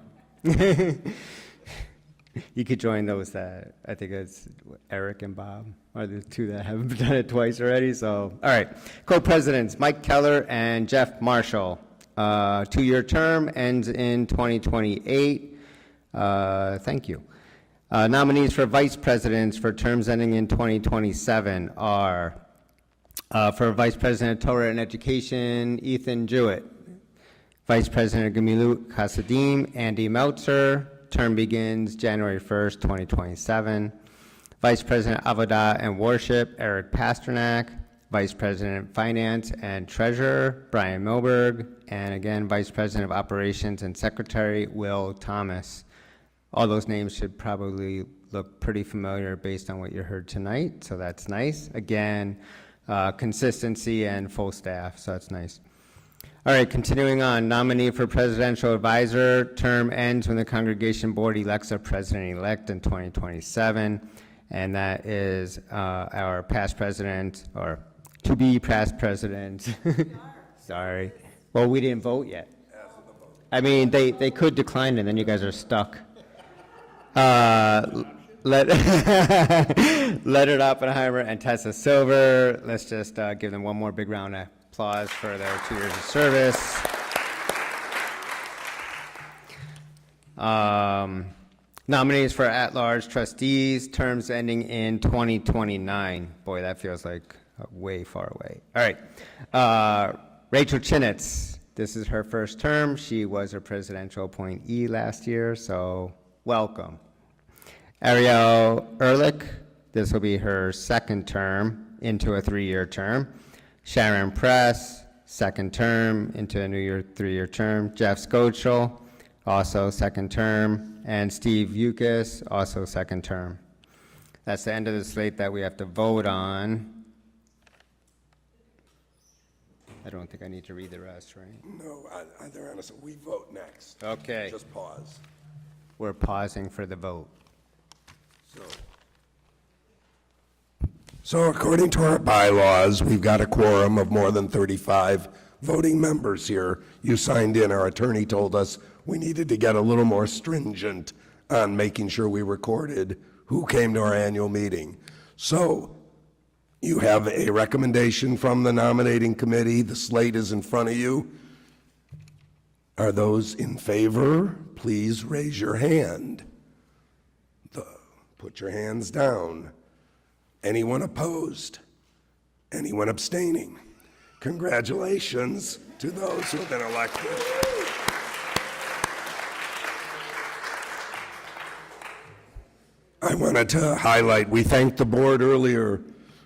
could join those that, I think it's Eric and Bob are the two that have done it twice already, so, all right. Co-presidents, Mike Keller and Jeff Marshall. 2-year term ends in 2028. Thank you. Nominees for vice presidents for terms ending in 2027 are, for Vice President of Torah and Education, Ethan Jewett. Vice President of Gemilut Chasadim, Andy Meltzer. Term begins January 1st, 2027. Vice President Avodah and Worship, Eric Pasternak. Vice President Finance and Treasurer, Brian Milberg. And again, Vice President of Operations and Secretary, Will Thomas. All those names should probably look pretty familiar based on what you heard tonight, so that's nice. Again, consistency and full staff, so that's nice. All right, continuing on, nominee for presidential advisor, term ends when the congregation board elects a president-elect in 2027, and that is our past president, or to-be past president. Sorry. Well, we didn't vote yet. I mean, they could decline, and then you guys are stuck. Leonard Oppenheimer and Tessa Silver. Let's just give them one more big round of applause for their 2 years of service. Nominees for at-large trustees, terms ending in 2029. Boy, that feels like way far away. All right. Rachel Chinitz, this is her first term. She was a presidential appointee last year, so welcome. Ariel Ehrlich, this will be her second term into a 3-year term. Sharon Press, second term into a new 3-year term. Jeff Schochel, also second term. And Steve Yukis, also second term. That's the end of the slate that we have to vote on. I don't think I need to read the rest, right? No, they're honest. We vote next. Okay. Just pause. We're pausing for the vote. So according to our bylaws, we've got a quorum of more than 35 voting members here. You signed in. Our attorney told us we needed to get a little more stringent on making sure we recorded who came to our annual meeting. So you have a recommendation from the nominating committee. The slate is in front of you. Are those in favor? Please raise your hand. Put your hands down. Anyone opposed? Anyone abstaining? Congratulations to those who have been elected. I wanted to highlight, we thanked the board earlier.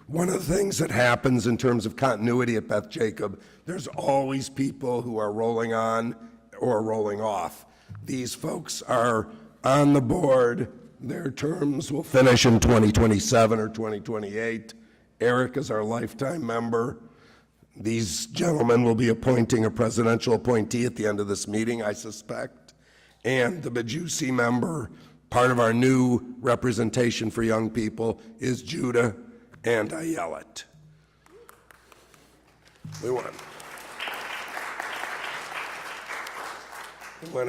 One of the things that happens in terms of continuity at Beth Jacob, there's always people who are rolling on or rolling off. These folks are on the board. Their terms will finish in 2027 or 2028. Eric is our lifetime member. These gentlemen will be appointing a presidential appointee at the end of this meeting, I suspect. And the Bajussi member, part of our new representation for young people, is Judah and Ayelet. We want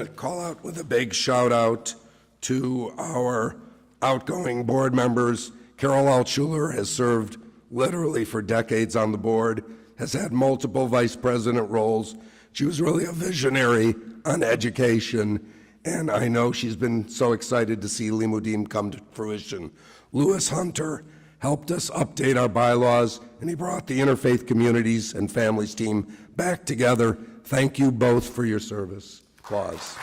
to call out with a big shout out to our outgoing board members. Carol Altshuler has served literally for decades on the board, has had multiple vice president roles. She was really a visionary on education, and I know she's been so excited to see Limudim come to fruition. Lewis Hunter helped us update our bylaws, and he brought the interfaith communities and families team back together. Thank you both for your service. Applause.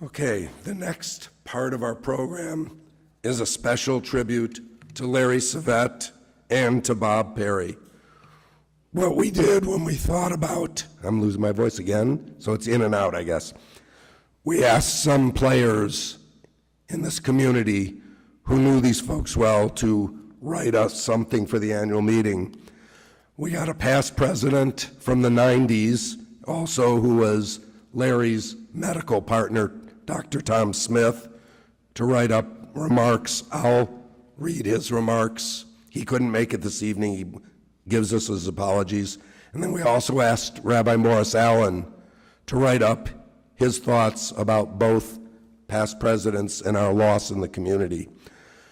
Okay, the next part of our program is a special tribute to Larry Savette and to Bob Perry. What we did when we thought about, I'm losing my voice again, so it's in and out, I guess. We asked some players in this community who knew these folks well to write us something for the annual meeting. We got a past president from the 90s, also who was Larry's medical partner, Dr. Tom Smith, to write up remarks. I'll read his remarks. He couldn't make it this evening. He gives us his apologies. And then we also asked Rabbi Morris Allen to write up his thoughts about both past presidents and our loss in the community.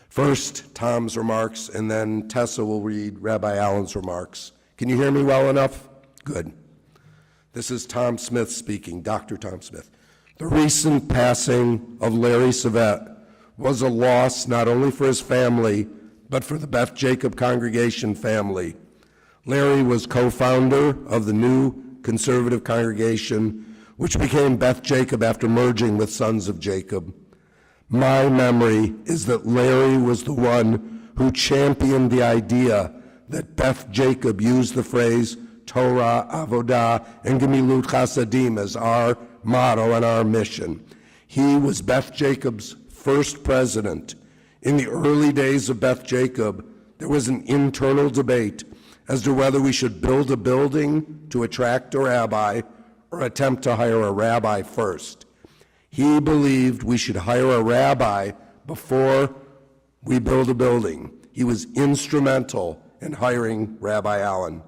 First, Tom's remarks, and then Tessa will read Rabbi Allen's remarks. Can you hear me well enough? Good. This is Tom Smith speaking, Dr. Tom Smith. The recent passing of Larry Savet was a loss not only for his family, but for the Beth Jacob congregation family. Larry was co-founder of the new conservative congregation, which became Beth Jacob after merging with Sons of Jacob. My memory is that Larry was the one who championed the idea that Beth Jacob used the phrase Torah, Avodah, and Gemilut Chasadim as our motto and our mission. He was Beth Jacob's first president. In the early days of Beth Jacob, there was an internal debate as to whether we should build a building to attract a rabbi or attempt to hire a rabbi first. He believed we should hire a rabbi before we build a building. He was instrumental in hiring Rabbi Allen.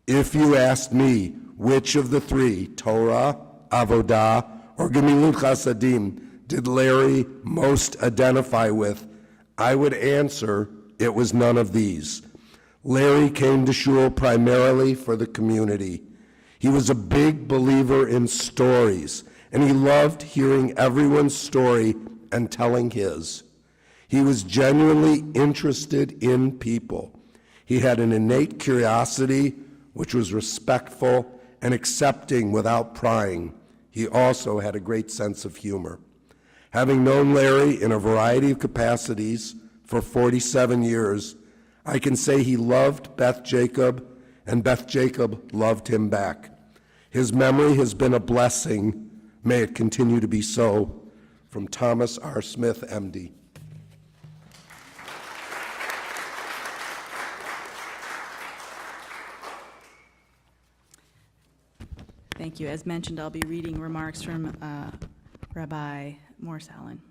If you asked me which of the three, Torah, Avodah, or Gemilut Chasadim, did Larry most identify with, I would answer it was none of these. Larry came to shul primarily for the community. He was a big believer in stories, and he loved hearing everyone's story and telling his. He was genuinely interested in people. He had an innate curiosity, which was respectful and accepting without prying. He also had a great sense of humor. Having known Larry in a variety of capacities for 47 years, I can say he loved Beth Jacob, and Beth Jacob loved him back. His memory has been a blessing. May it continue to be so. From Thomas R. Smith, MD. Thank you. As mentioned, I'll be reading remarks from Rabbi Morris Allen.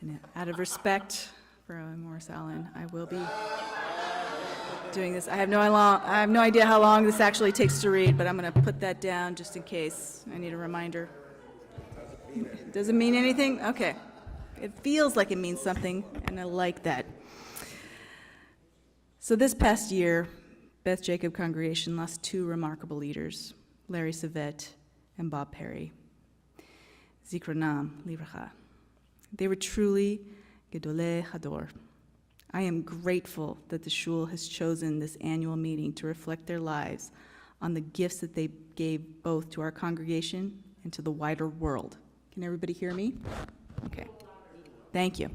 And out of respect for Rabbi Morris Allen, I will be doing this. I have no idea how long this actually takes to read, but I'm going to put that down just in case. I need a reminder. Does it mean anything? Okay. It feels like it means something, and I like that. So this past year, Beth Jacob congregation lost two remarkable leaders, Larry Savet and Bob Perry. Zikronam livracha. They were truly gedolei hador. I am grateful that the shul has chosen this annual meeting to reflect their lives on the gifts that they gave both to our congregation and to the wider world. Can everybody hear me? Okay. Thank you.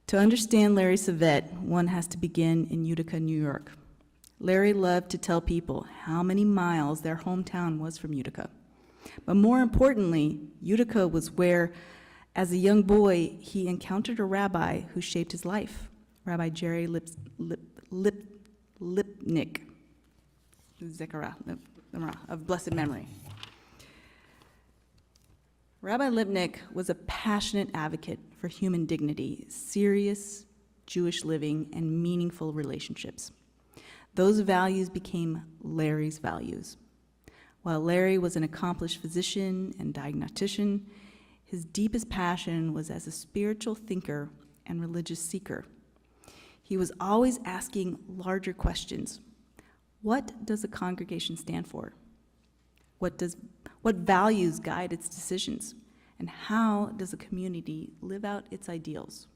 To understand Larry Savet, one has to begin in Utica, New York. Larry loved to tell people how many miles their hometown was from Utica. But more importantly, Utica was where, as a young boy, he encountered a rabbi who shaped his life, Rabbi Jerry Lipnick, Zechariah, of blessed memory. Rabbi Lipnick was a passionate advocate for human dignity, serious Jewish living, and meaningful relationships. Those values became Larry's values. While Larry was an accomplished physician and diagnostician, his deepest passion was as a spiritual thinker and religious seeker. He was always asking larger questions. What does a congregation stand for? What values guide its decisions? And how does a community live out its ideals?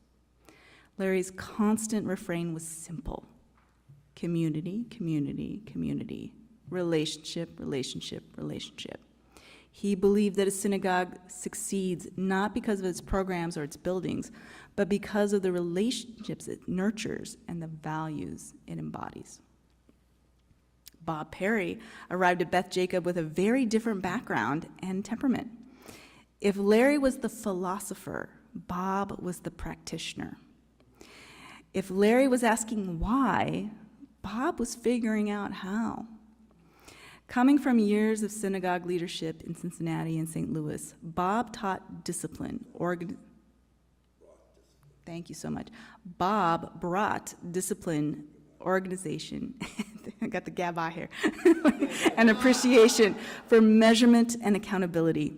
Larry's constant refrain was simple. Community, community, community. Relationship, relationship, relationship. He believed that a synagogue succeeds not because of its programs or its buildings, but because of the relationships it nurtures and the values it embodies. Bob Perry arrived at Beth Jacob with a very different background and temperament. If Larry was the philosopher, Bob was the practitioner. If Larry was asking why, Bob was figuring out how. Coming from years of synagogue leadership in Cincinnati and St. Louis, Bob taught discipline, thank you so much. Bob brought discipline, organization, I got the gabba here, and appreciation for measurement and accountability.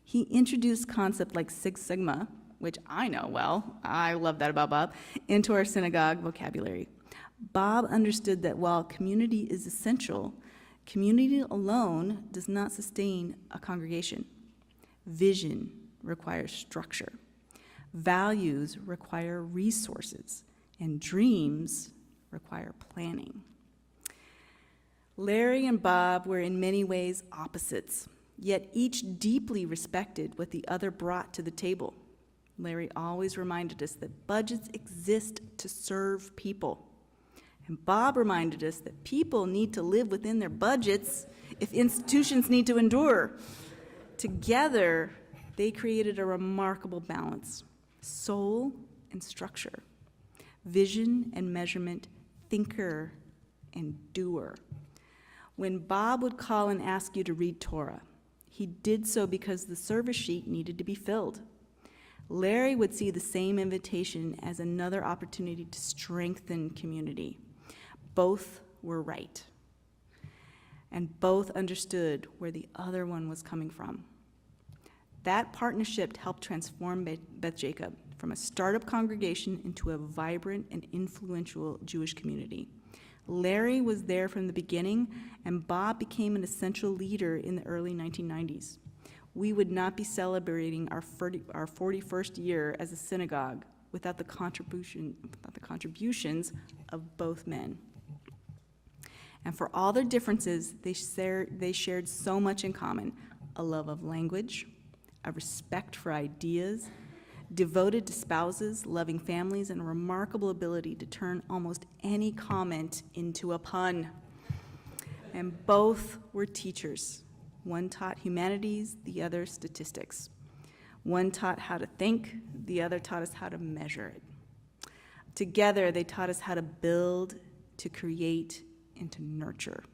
He introduced concepts like Six Sigma, which I know well, I love that about Bob, into our synagogue vocabulary. Bob understood that while community is essential, community alone does not sustain a congregation. Vision requires structure. Values require resources. And dreams require planning. Larry and Bob were in many ways opposites, yet each deeply respected what the other brought to the table. Larry always reminded us that budgets exist to serve people. And Bob reminded us that people need to live within their budgets if institutions need to endure. Together, they created a remarkable balance, soul and structure, vision and measurement, thinker and doer. When Bob would call and ask you to read Torah, he did so because the service sheet needed to be filled. Larry would see the same invitation as another opportunity to strengthen community. Both were right, and both understood where the other one was coming from. That partnership helped transform Beth Jacob from a startup congregation into a vibrant and influential Jewish community. Larry was there from the beginning, and Bob became an essential leader in the early 1990s. We would not be celebrating our 41st year as a synagogue without the contributions of both men. And for all their differences, they shared so much in common: a love of language, a respect for ideas, devoted to spouses, loving families, and a remarkable ability to turn almost any comment into a pun. And both were teachers. One taught humanities, the other statistics. One taught how to think, the other taught us how to measure it. Together, they taught us how to build, to create, and to nurture.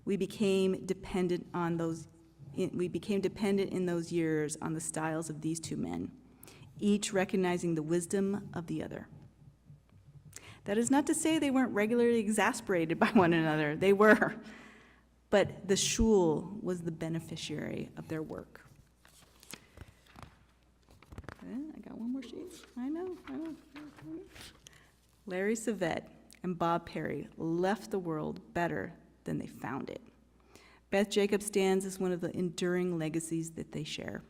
We became dependent in those years on the styles of these two men, each recognizing the wisdom of the other. That is not to say they weren't regularly exasperated by one another. They were. But the shul was the beneficiary of their work. I got one more sheet. I know. Larry Savet and Bob Perry left the world better than they found it. Beth Jacob stands as one of the enduring legacies that they share.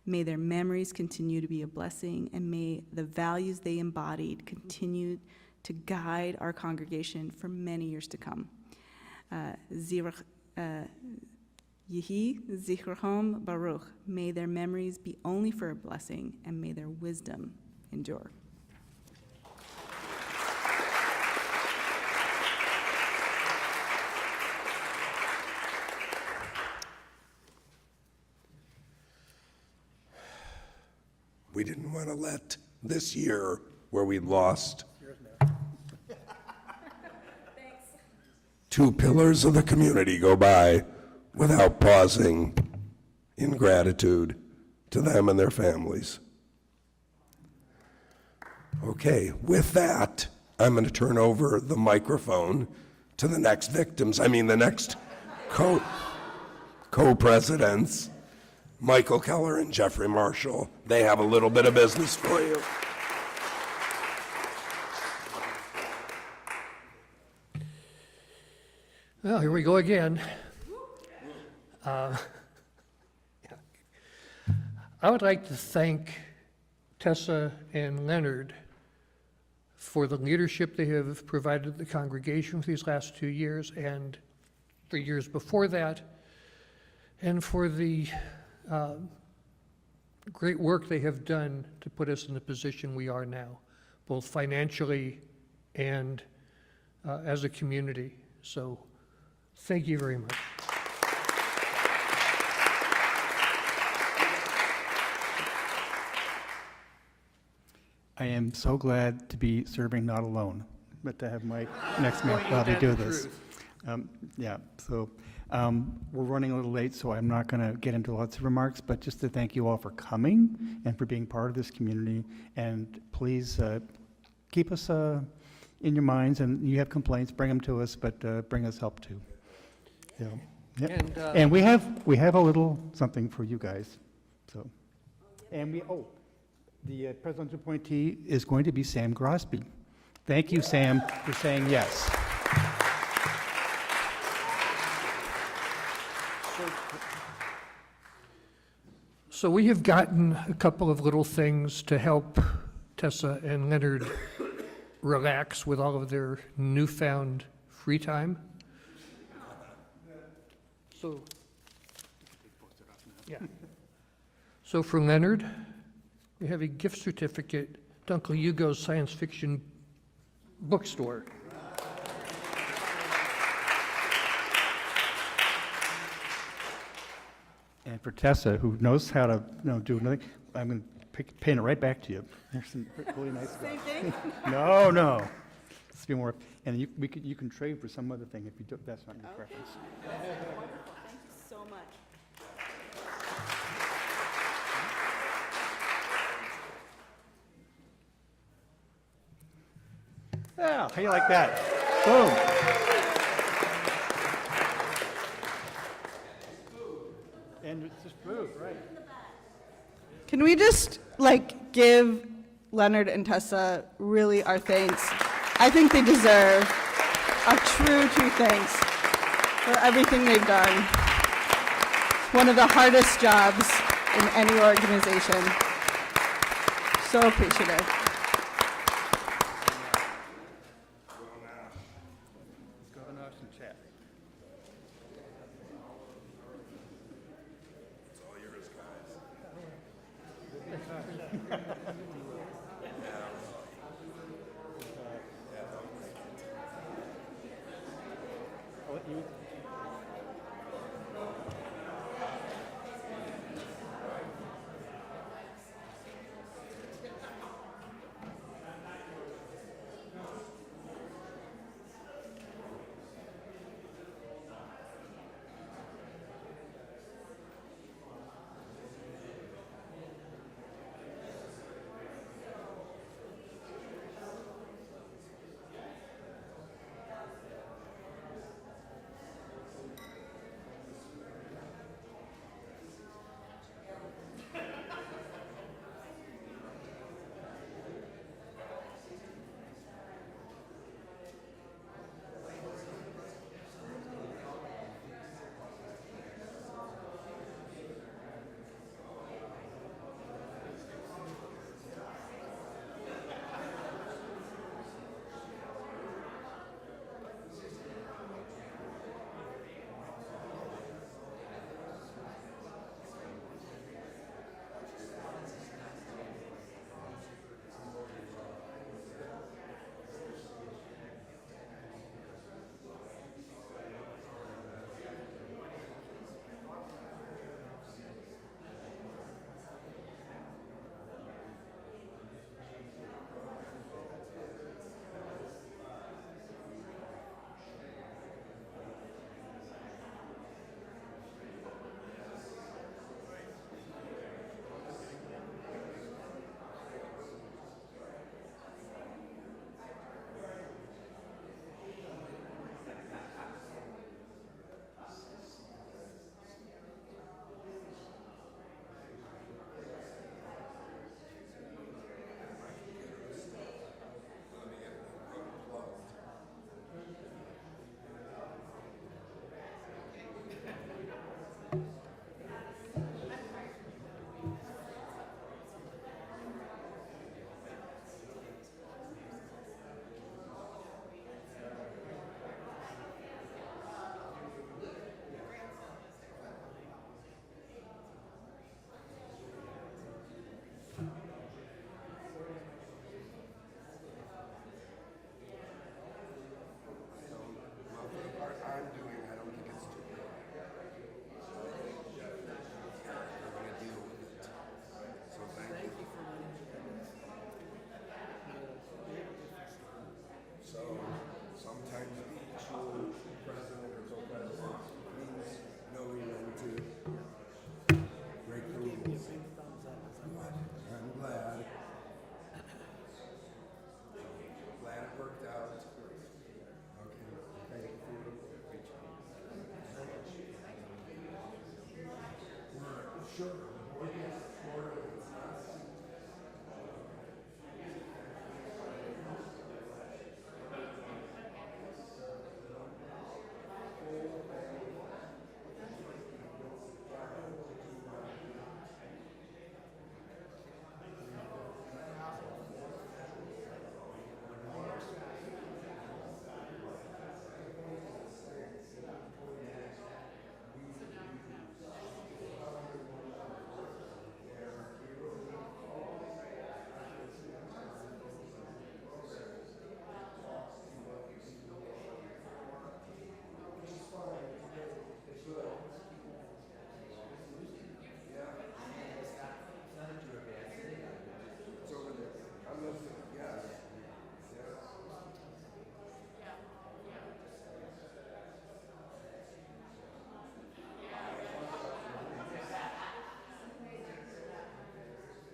May their memories continue to be a blessing, and may the values they embodied continue to guide our congregation for many years to come. Yehi Zichrohom Baruch. May their memories be only for a blessing, and may their wisdom endure. We didn't want to let this year, where we lost two pillars of the community, go by without pausing in gratitude to them and their families. Okay, with that, I'm going to turn over the microphone to the next the next co-presidents, Michael Keller and Jeffrey Marshall. They have a little bit of business for you. Well, here we go again. I would like to thank Tessa and Leonard for the leadership they have provided the congregation for these last 2 years and for years before that, and for the great work they have done to put us in the position we are now, both financially and as a community. So thank you very much. I am so glad to be serving not alone, but to have Mike next month while we do this. Yeah, so we're running a little late, so I'm not going to get into lots of remarks, but just to thank you all for coming and for being part of this community. And please keep us in your minds, and you have complaints, bring them to us, but bring us help too. Yeah. Yep. And we have a little something for you guys. So, and the president's appointee is going to be Sam Grosby. Thank you, Sam, for saying yes. So we have gotten a couple of little things to help Tessa and Leonard relax with all of their newfound free time. So, yeah. So for Leonard, we have a gift certificate to Uncle Hugo's Science Fiction Bookstore. And for Tessa, who knows how to do anything, I'm going to paint it right back to you. There's some really nice stuff. Same thing? No. Let's be more. And you can trade for some other thing if you do, that's not your preference. Wonderful, thank you so much. Yeah, how you like that? Boom. And it's just food, right? Can we just, give Leonard and Tessa really our thanks? I think they deserve a true thanks for everything they've done. One of the hardest jobs in any organization. So appreciative.